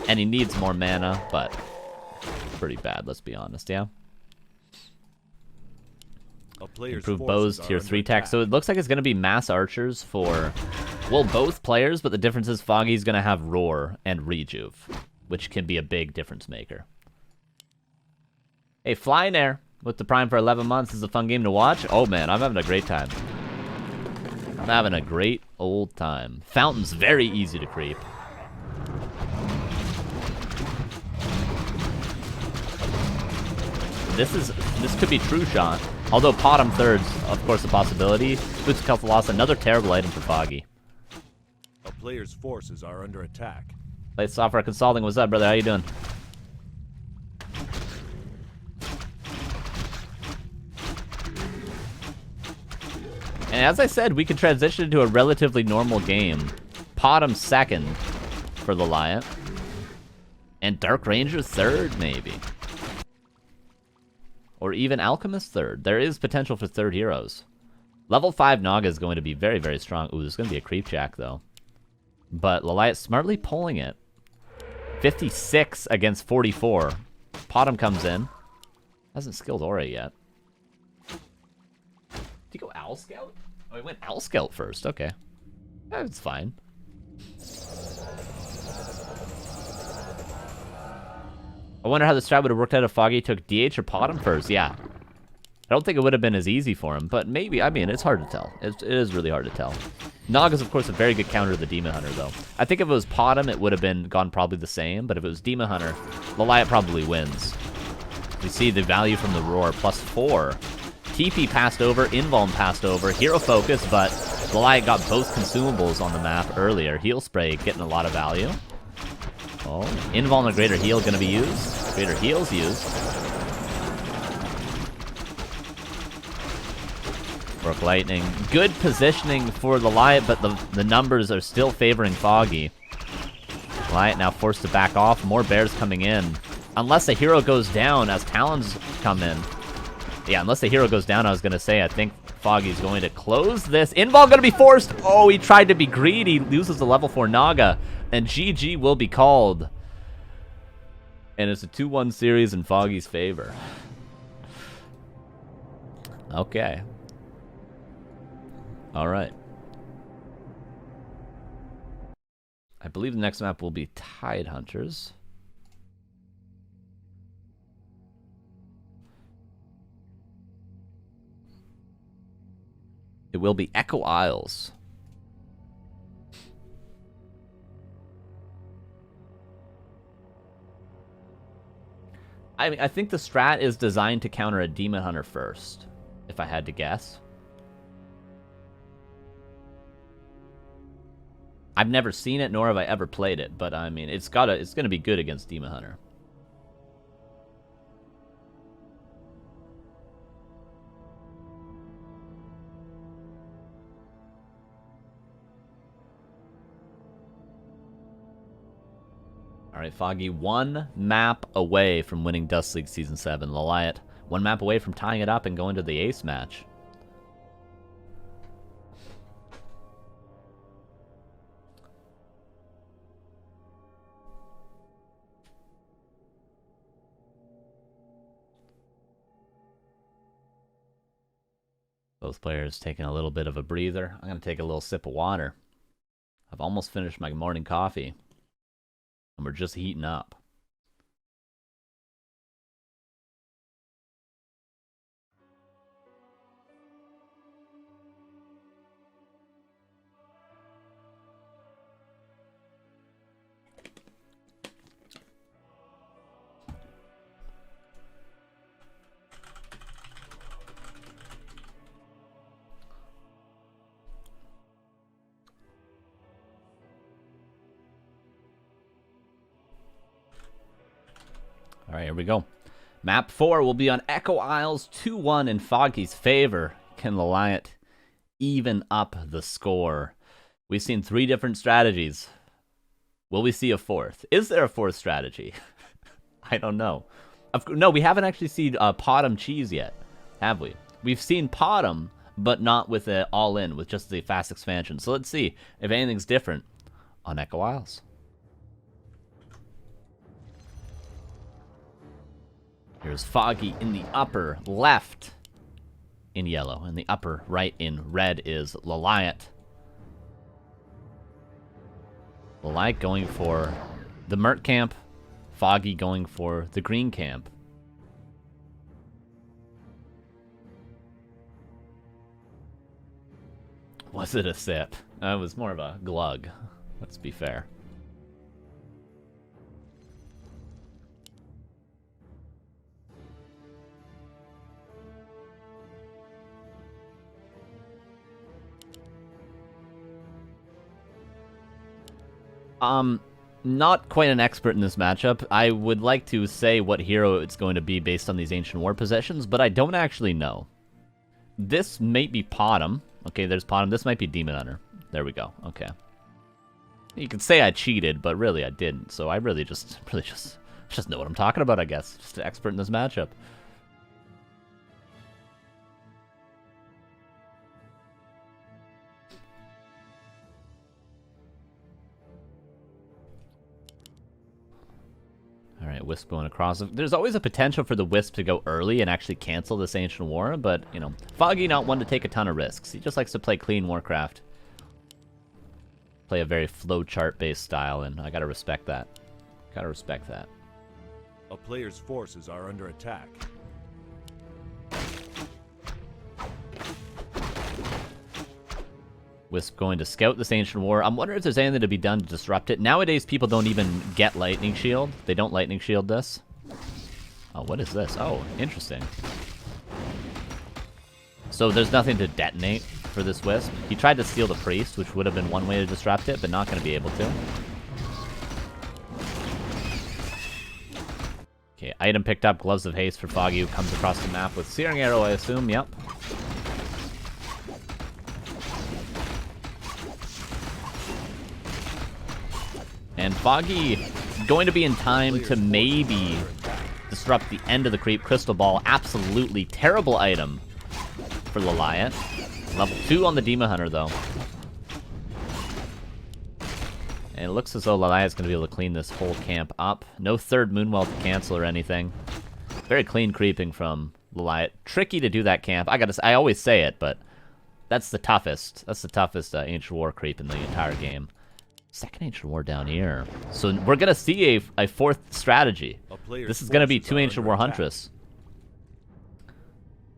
And he needs more mana, but pretty bad, let's be honest, yeah? Improved bows, tier 3 tech. So it looks like it's going to be mass archers for, well, both players, but the difference is Foggy's going to have Roar and Rejuve, which can be a big difference maker. Hey, Flying Air with the Prime for 11 months is a fun game to watch. Oh, man, I'm having a great time. I'm having a great old time. Fountain's very easy to creep. This could be True Shot. Although Bottom third's, of course, a possibility. Boots Health Loss, another terrible item for Foggy. A player's forces are under attack. Light Software Consulting, what's up, brother? How you doing? And as I said, we could transition into a relatively normal game. Bottom second for LawLiet. And Dark Ranger third, maybe. Or even Alchemist third. There is potential for third heroes. Level 5 Naga is going to be very, very strong. Ooh, there's going to be a creep jack, though. But LawLiet smartly pulling it. 56 against 44. Bottom comes in. Hasn't skilled Aura yet. Did he go Owl Scout? Oh, he went Owl Scout first. Okay. That's fine. I wonder how the strat would have worked out if Foggy took DH or Bottom first. Yeah. I don't think it would have been as easy for him, but maybe. I mean, it's hard to tell. It is really hard to tell. Naga's, of course, a very good counter to the Demon Hunter, though. I think if it was Bottom, it would have gone probably the same, but if it was Demon Hunter, LawLiet probably wins. We see the value from the Roar, +4. TP passed over, Invuln passed over, Hero Focus, but LawLiet got both consumables on the map earlier. Heal Spray getting a lot of value. Oh, Invuln and Greater Heal going to be used. Greater Heal's used. Fork Lightning. Good positioning for LawLiet, but the numbers are still favoring Foggy. LawLiet now forced to back off. More bears coming in. Unless a hero goes down as Talons come in. Yeah, unless the hero goes down, I was going to say, I think Foggy's going to close this. Invul going to be forced. Oh, he tried to be greedy. Loses the level 4 Naga. And GG will be called. And it's a 2-1 series in Foggy's favor. Okay. Alright. I believe the next map will be Tide Hunters. It will be Echo Isles. I mean, I think the strat is designed to counter a Demon Hunter first, if I had to guess. I've never seen it, nor have I ever played it, but I mean, it's gonna be good against Demon Hunter. Alright, Foggy, 1 map away from winning Dust League Season 7. LawLiet, 1 map away from tying it up and going to the ace match. Both players taking a little bit of a breather. I'm going to take a little sip of water. I've almost finished my morning coffee. And we're just heating up. All right, here we go. Map 4 will be on Echo Isles, 2-1 in Foggy's favor. Can LawLiet even up the score? We've seen 3 different strategies. Will we see a 4th? Is there a 4th strategy? I don't know. No, we haven't actually seen Potom Cheese yet, have we? We've seen Potom, but not with it all-in, with just the fast expansion. So let's see if anything's different on Echo Isles. Here's Foggy in the upper left in yellow, and the upper right in red is LawLiet. LawLiet going for the Mert camp, Foggy going for the green camp. Was it a sip? It was more of a glug, let's be fair. Not quite an expert in this matchup. I would like to say what hero it's going to be based on these Ancient War possessions, but I don't actually know. This may be Potom. Okay, there's Potom. This might be Demon Hunter. There we go. Okay. You could say I cheated, but really I didn't. So I really just know what I'm talking about, I guess. Just an expert in this matchup. Alright, Wisp going across. There's always a potential for the Wisp to go early and actually cancel this Ancient War, but, you know, Foggy not one to take a ton of risks. He just likes to play clean Warcraft. Play a very flowchart-based style, and I gotta respect that. Gotta respect that. A player's forces are under attack. Wisp going to scout this Ancient War. I'm wondering if there's anything to be done to disrupt it. Nowadays, people don't even get Lightning Shield. They don't Lightning Shield this. Oh, what is this? Oh, interesting. So there's nothing to detonate for this Wisp. He tried to steal the Priest, which would have been one way to disrupt it, but not going to be able to. Okay, item picked up. Gloves of Haste for Foggy, who comes across the map with Searing Arrow, I assume. Yep. And Foggy going to be in time to maybe disrupt the end of the creep. Crystal Ball, absolutely terrible item for LawLiet. Level 2 on the Demon Hunter, though. And it looks as though LawLiet's going to be able to clean this whole camp up. No third Moonwell to cancel or anything. Very clean creeping from LawLiet. Tricky to do that camp. I always say it, but that's the toughest. That's the toughest Ancient War creep in the entire game. Second Ancient War down here. So we're going to see a fourth strategy. This is going to be 2 Ancient War Huntress.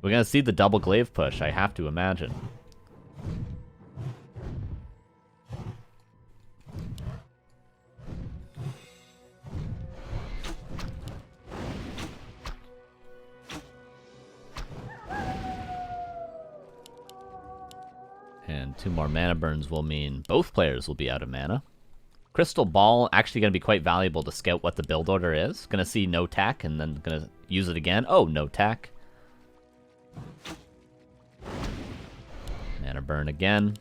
We're going to see the double glaive push, I have to imagine. And 2 more mana burns will mean both players will be out of mana. Crystal Ball actually going to be quite valuable to scout what the build order is. Going to see no tack and then going to use it again. Oh, no tack. Mana burn again.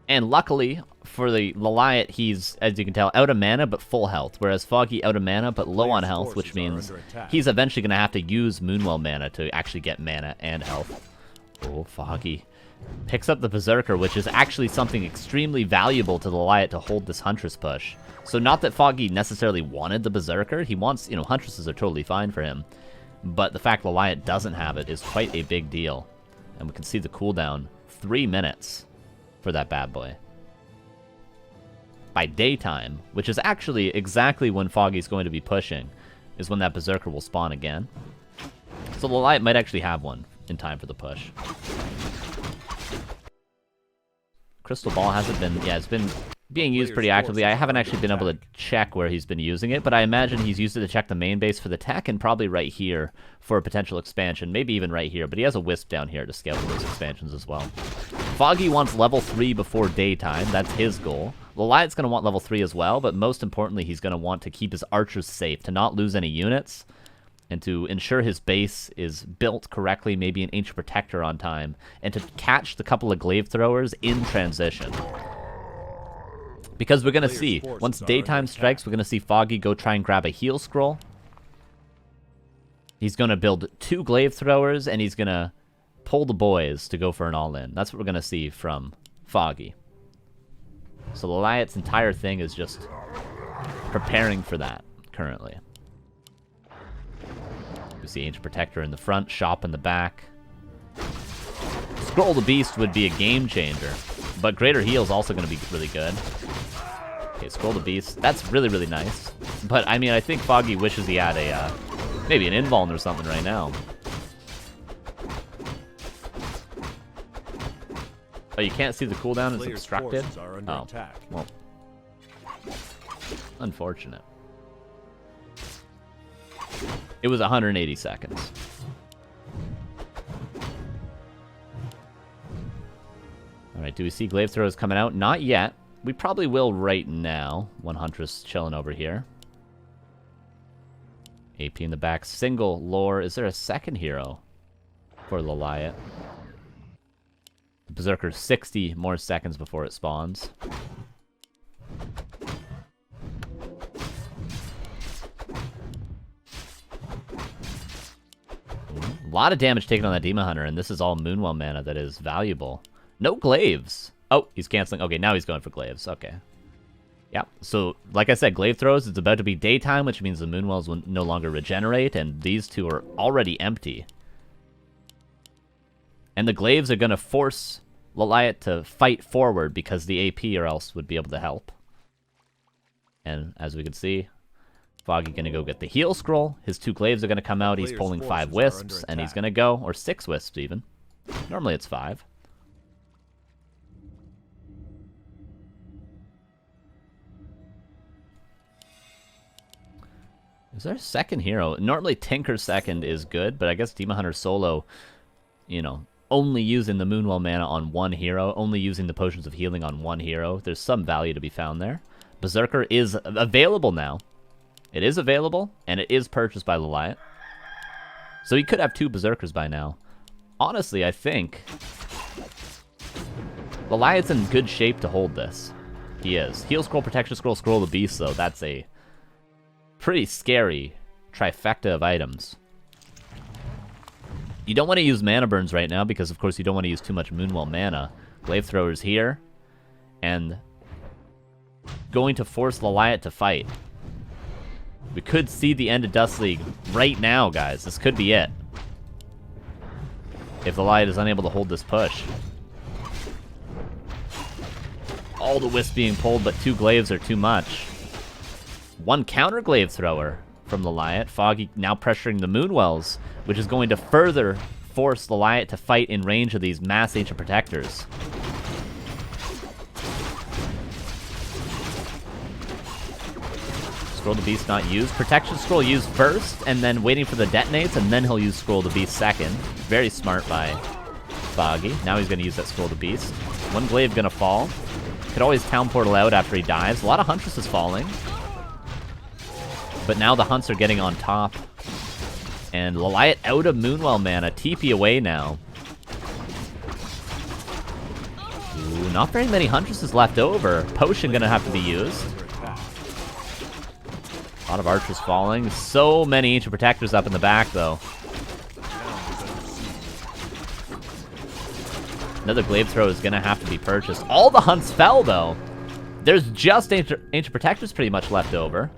And luckily for the LawLiet, he's, as you can tell, out of mana but full health. Whereas Foggy out of mana but low on health, which means he's eventually going to have to use Moonwell mana to actually get mana and health. Oh, Foggy picks up the Berserker, which is actually something extremely valuable to the LawLiet to hold this Huntress push. So not that Foggy necessarily wanted the Berserker. He wants, you know, Huntresses are totally fine for him. But the fact LawLiet doesn't have it is quite a big deal. And we can see the cooldown, 3 minutes for that bad boy. By daytime, which is actually exactly when Foggy's going to be pushing, is when that Berserker will spawn again. So LawLiet might actually have one in time for the push. Crystal Ball hasn't been, yeah, it's been being used pretty actively. I haven't actually been able to check where he's been using it, but I imagine he's used it to check the main base for the tech and probably right here for a potential expansion, maybe even right here, but he has a Wisp down here to scale for those expansions as well. Foggy wants level 3 before daytime. That's his goal. LawLiet's going to want level 3 as well, but most importantly, he's going to want to keep his archers safe, to not lose any units, and to ensure his base is built correctly, maybe an Ancient Protector on time, and to catch the couple of glaive throwers in transition. Because we're going to see, once daytime strikes, we're going to see Foggy go try and grab a heal scroll. He's going to build 2 glaive throwers, and he's going to pull the boys to go for an all-in. That's what we're going to see from Foggy. So LawLiet's entire thing is just preparing for that currently. We see Ancient Protector in the front, Shop in the back. Scroll the Beast would be a game changer, but Greater Heal is also going to be really good. Okay, Scroll the Beast. That's really, really nice. But, I mean, I think Foggy wishes he had a, maybe an invuln or something right now. Oh, you can't see the cooldown? It's obstructed? Oh, well. Unfortunate. It was 180 seconds. Alright, do we see glaive throws coming out? Not yet. We probably will right now. One Huntress chilling over here. AP in the back. Single lore. Is there a second hero for LawLiet? Berserker 60 more seconds before it spawns. A lot of damage taken on that Demon Hunter, and this is all Moonwell mana that is valuable. No glaives. Oh, he's canceling. Okay, now he's going for glaives. Okay. Yeah, so like I said, glaive throws, it's about to be daytime, which means the Moonwells will no longer regenerate, and these 2 are already empty. And the glaives are going to force LawLiet to fight forward because the AP or else would be able to help. And as we can see, Foggy going to go get the heal scroll. His 2 glaives are going to come out. He's pulling 5 wisps, and he's going to go, or 6 wisps even. Normally it's 5. Is there a second hero? Normally Tinker second is good, but I guess Demon Hunter solo, you know, only using the Moonwell mana on 1 hero, only using the Potions of Healing on 1 hero. There's some value to be found there. Berserker is available now. It is available, and it is purchased by LawLiet. So he could have 2 Berserkers by now. Honestly, I think LawLiet's in good shape to hold this. He is. Heal Scroll, Protection Scroll, Scroll the Beast, though. That's a pretty scary trifecta of items. You don't want to use mana burns right now because, of course, you don't want to use too much Moonwell mana. Glaive Thrower's here, and going to force LawLiet to fight. We could see the end of Dust League right now, guys. This could be it. If LawLiet is unable to hold this push. All the Wisps being pulled, but 2 Glaives are too much. 1 counter Glaive Thrower from LawLiet. Foggy now pressuring the Moonwells, which is going to further force LawLiet to fight in range of these mass Ancient Protectors. Scroll the Beast not used. Protection Scroll used first, and then waiting for the detonates, and then he'll use Scroll the Beast second. Very smart by Foggy. Now he's going to use that Scroll the Beast. 1 Glaive going to fall. Could always Town Portal out after he dives. A lot of Huntresses falling. But now the Hunts are getting on top. And LawLiet out of Moonwell mana. TP away now. Ooh, not very many Huntresses left over. Potion going to have to be used. A lot of archers falling. So many Ancient Protectors up in the back, though. Another Glaive Throw is going to have to be purchased. All the Hunts fell, though. There's just Ancient Protectors pretty much left over.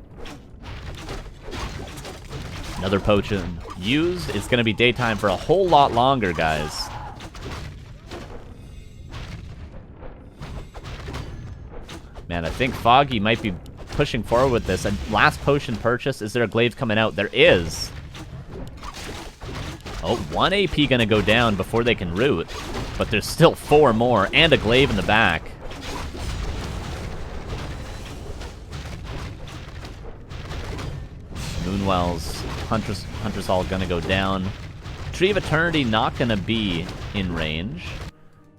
Another Potion used. It's going to be daytime for a whole lot longer, guys. Man, I think Foggy might be pushing forward with this. And last potion purchase. Is there a glaive coming out? There is. Oh, 1 AP gonna go down before they can root. But there's still 4 more. And a glaive in the back. Moonwells. Huntress all gonna go down. Tree of Eternity not gonna be in range.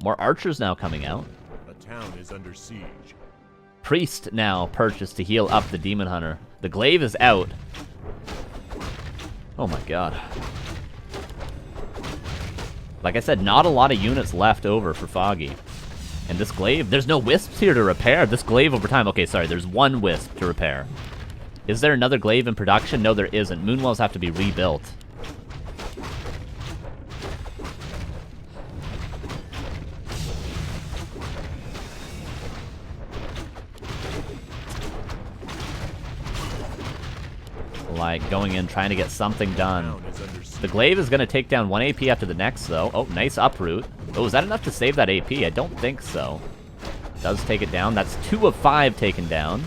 More archers now coming out. A town is under siege. Priest now purchased to heal up the Demon Hunter. The glaive is out. Oh my god. Like I said, not a lot of units left over for Foggy. And this glaive, there's no wisps here to repair. This glaive over time, okay, sorry, there's 1 wisp to repair. Is there another glaive in production? No, there isn't. Moonwells have to be rebuilt. Like, going in, trying to get something done. The glaive is going to take down 1 AP after the next, though. Oh, nice uproot. Oh, is that enough to save that AP? I don't think so. Does take it down. That's 2 of 5 taken down.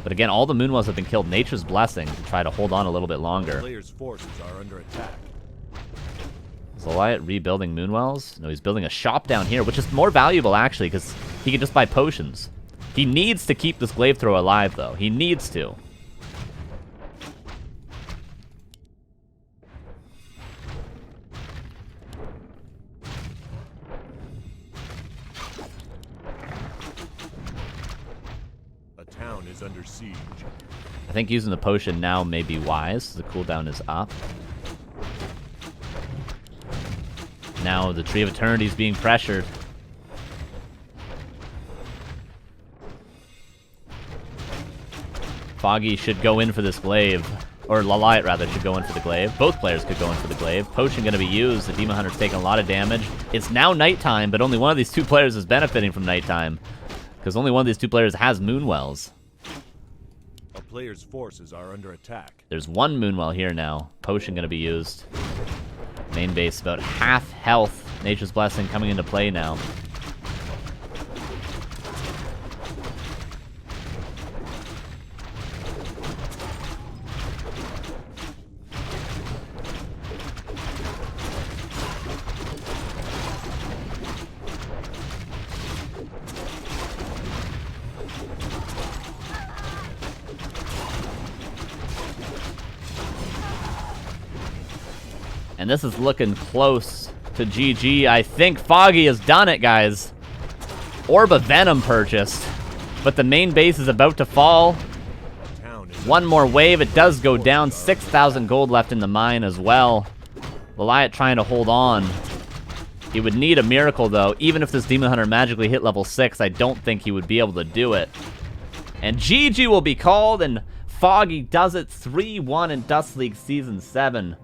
But again, all the Moonwells have been killed. Nature's Blessing to try to hold on a little bit longer. Players' forces are under attack. Is LawLiet rebuilding Moonwells? No, he's building a shop down here, which is more valuable, actually, because he can just buy potions. He needs to keep this glaive throw alive, though. He needs to. Is under siege. I think using the potion now may be wise. The cooldown is up. Now the Tree of Eternity is being pressured. Foggy should go in for this glaive. Or LawLiet, rather, should go in for the glaive. Both players could go in for the glaive. Potion going to be used. The Demon Hunter's taking a lot of damage. It's now nighttime, but only one of these 2 players is benefiting from nighttime. Because only one of these 2 players has Moonwells. A player's forces are under attack. There's 1 Moonwell here now. Potion going to be used. Main base about half health. Nature's Blessing coming into play now. And this is looking close to GG. I think Foggy has done it, guys. Orb of Venom purchased. But the main base is about to fall. 1 more wave. It does go down. 6,000 gold left in the mine as well. LawLiet trying to hold on. He would need a miracle, though. Even if this Demon Hunter magically hit level 6, I don't think he would be able to do it. And GG will be called, and Foggy does it 3-1 in Dust League Season 7.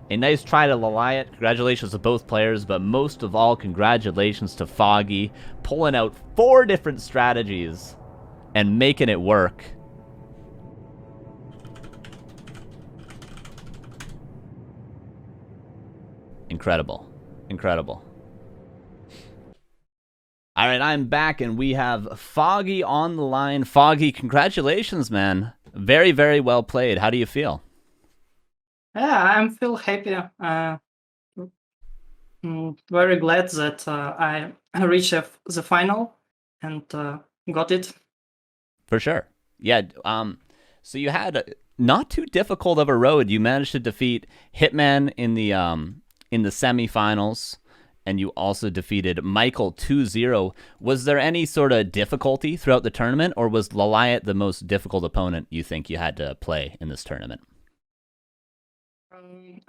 A nice try to LawLiet. Congratulations to both players, but most of all, congratulations to Foggy, pulling out 4 different strategies and making it work. Incredible. Incredible. All right, I'm back, and we have Foggy on the line. Foggy, congratulations, man. Very, very well played. How do you feel? Yeah, I'm feel happy. Very glad that I reached the final and got it. For sure. Yeah. So you had not too difficult of a road. You managed to defeat Hitman in the semifinals, and you also defeated Michael 2-0. Was there any sort of difficulty throughout the tournament, or was LawLiet the most difficult opponent you think you had to play in this tournament?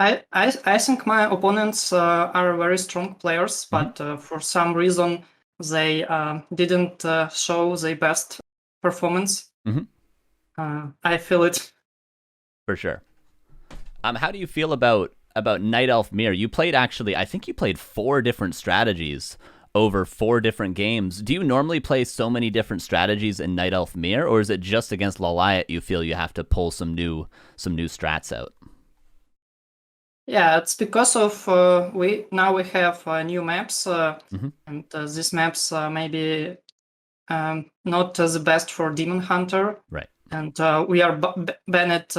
I think my opponents are very strong players, but for some reason they didn't show their best performance. I feel it. For sure. How do you feel about Night Elf Mirror? You played, actually, I think you played 4 different strategies over 4 different games. Do you normally play so many different strategies in Night Elf Mirror, or is it just against LawLiet you feel you have to pull some new strats out? Yeah, it's because of we have new maps, and these maps maybe not the best for Demon Hunter. Right. And we are banned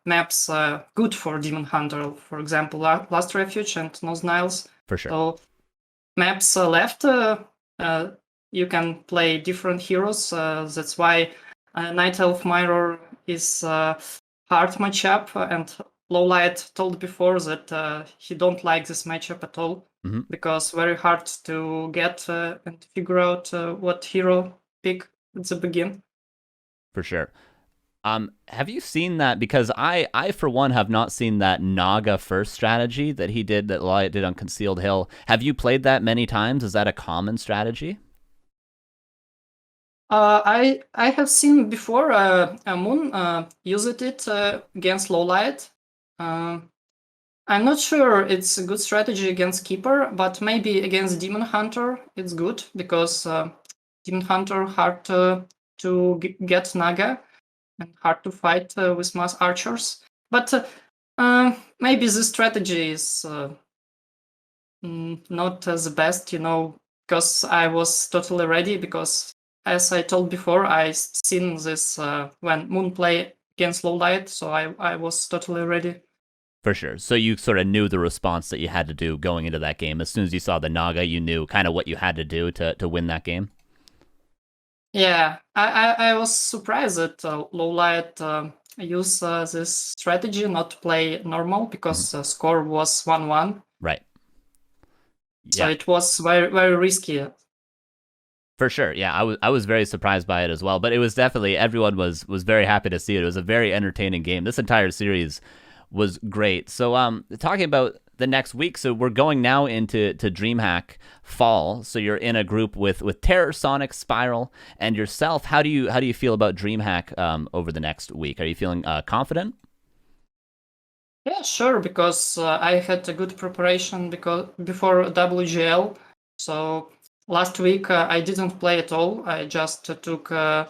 maps good for Demon Hunter, for example, Last Refuge and Nose Niles. For sure. So maps left, you can play different heroes. That's why Night Elf Mirror is hard matchup, and LawLiet told before that he don't like this matchup at all, because very hard to get and figure out what hero pick at the beginning. For sure. Have you seen that? Because I for one have not seen that Naga first strategy that he did, that LawLiet did on Concealed Hill. Have you played that many times? Is that a common strategy? I have seen before Moon used it against LawLiet. I'm not sure it's a good strategy against Keeper, but maybe against Demon Hunter it's good, because Demon Hunter hard to get Naga and hard to fight with mass archers. But maybe this strategy is not the best, because I was totally ready, because as I told before, I seen this when Moon play against LawLiet, so I was totally ready. For sure. So you sort of knew the response that you had to do going into that game. As soon as you saw the Naga, you knew kind of what you had to do to win that game? Yeah, I was surprised that LawLiet used this strategy, not to play normal, because the score was 1-1. Right. So it was very, very risky. For sure. Yeah, I was very surprised by it as well. But it was definitely, everyone was very happy to see it. It was a very entertaining game. This entire series was great. So talking about the next week, so we're going now into DreamHack Fall. So you're in a group with Terror, Sonic, Spiral, and yourself. How do you feel about DreamHack over the next week? Are you feeling confident? Yeah, sure, because I had a good preparation before WGL. So last week I didn't play at all. I just took a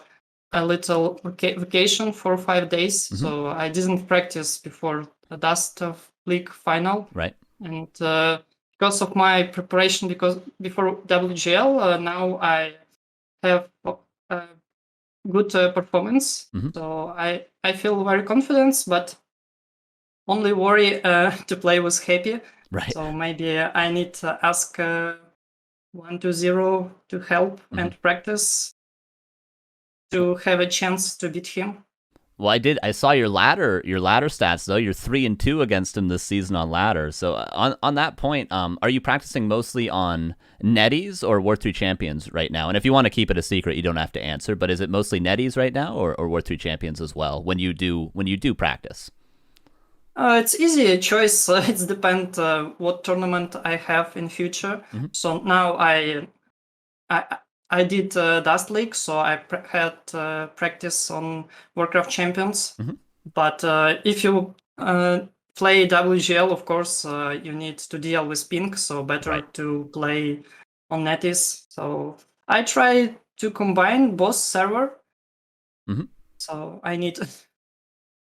little vacation for 5 days. So I didn't practice before the DuSt League final. Right. And because of my preparation, because before WGL, now I have good performance. So I feel very confident, but only worry to play with Happy. Right. So maybe I need to ask 1-0 to help and practice to have a chance to beat him. Well, I saw your ladder stats though. You're 3-2 against him this season on ladder. So on that point, are you practicing mostly on netties or War 3 champions right now? And if you want to keep it a secret, you don't have to answer. But is it mostly netties right now, or War 3 champions as well when you do practice? It's easy choice. It depends what tournament I have in future. So now I did DuSt League, so I had practice on Warcraft champions. But if you play WGL, of course, you need to deal with ping, so better to play on NetEase. So I try to combine both server. So I need.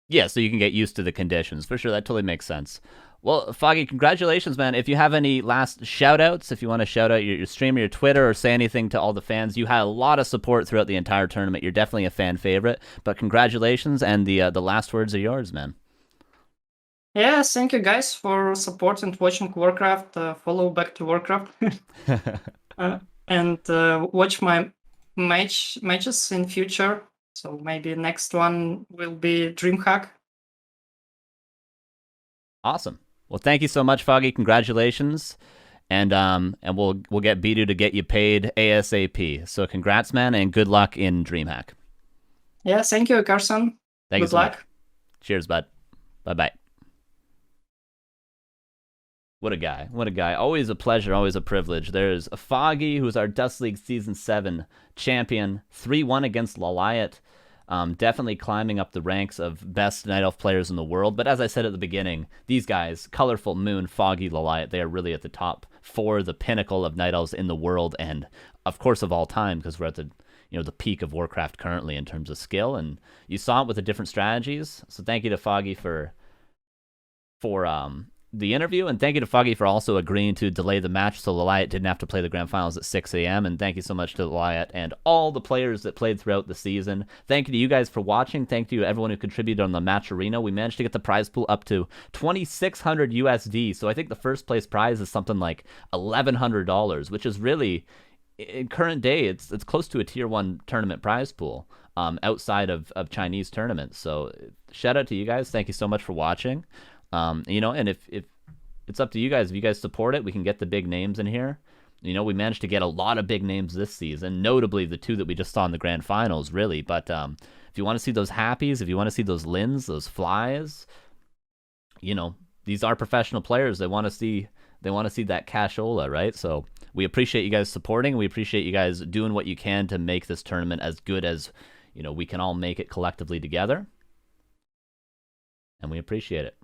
Yeah, so you can get used to the conditions. For sure, that totally makes sense. Well, Foggy, congratulations, man. If you have any last shout-outs, if you want to shout out your stream or your Twitter or say anything to all the fans, you had a lot of support throughout the entire tournament. You're definitely a fan favorite. But congratulations, and the last words are yours, man. Yeah, thank you guys for support and watching Warcraft. Follow back to Warcraft. And watch my matches in future. So maybe next one will be DreamHack. Awesome. Well, thank you so much, Foggy. Congratulations, and we'll get Bidu to get you paid ASAP. So congrats, man, and good luck in DreamHack. Yeah, thank you, Carson. Thank you good so luck. much. Cheers, bud. Bye. What a guy. What a guy. Always a pleasure, always a privilege. There's a Foggy, who's our Dust League Season 7 champion. 3-1 against LawLiet. Definitely climbing up the ranks of best Night Elf players in the world. But as I said at the beginning, these guys, Colorful, Moon, Foggy, LawLiet, they are really at the top for the pinnacle of Night Elves in the world. And, of course, of all time, because we're at the the peak of Warcraft currently in terms of skill. And you saw it with the different strategies. So thank you to Foggy for the interview, and thank you to Foggy for also agreeing to delay the match so LawLiet didn't have to play the grand finals at 6 a.m. And thank you so much to LawLiet and all the players that played throughout the season. Thank you to you guys for watching. Thank you to everyone who contributed on the match arena. We managed to get the prize pool up to 2,600 USD. So I think the first place prize is something like $1,100, which is really, in current day, it's close to a tier 1 tournament prize pool outside of Chinese tournaments. So shout out to you guys. Thank you so much for watching. And if it's up to you guys, if you guys support it, we can get the big names in here. We managed to get a lot of big names this season, notably the 2 that we just saw in the grand finals, really. But if you want to see those happies, if you want to see those Lins, those flies, these are professional players. They want to see that cashola, right? So we appreciate you guys supporting. We appreciate you guys doing what you can to make this tournament as good as we can all make it collectively together. And we appreciate it.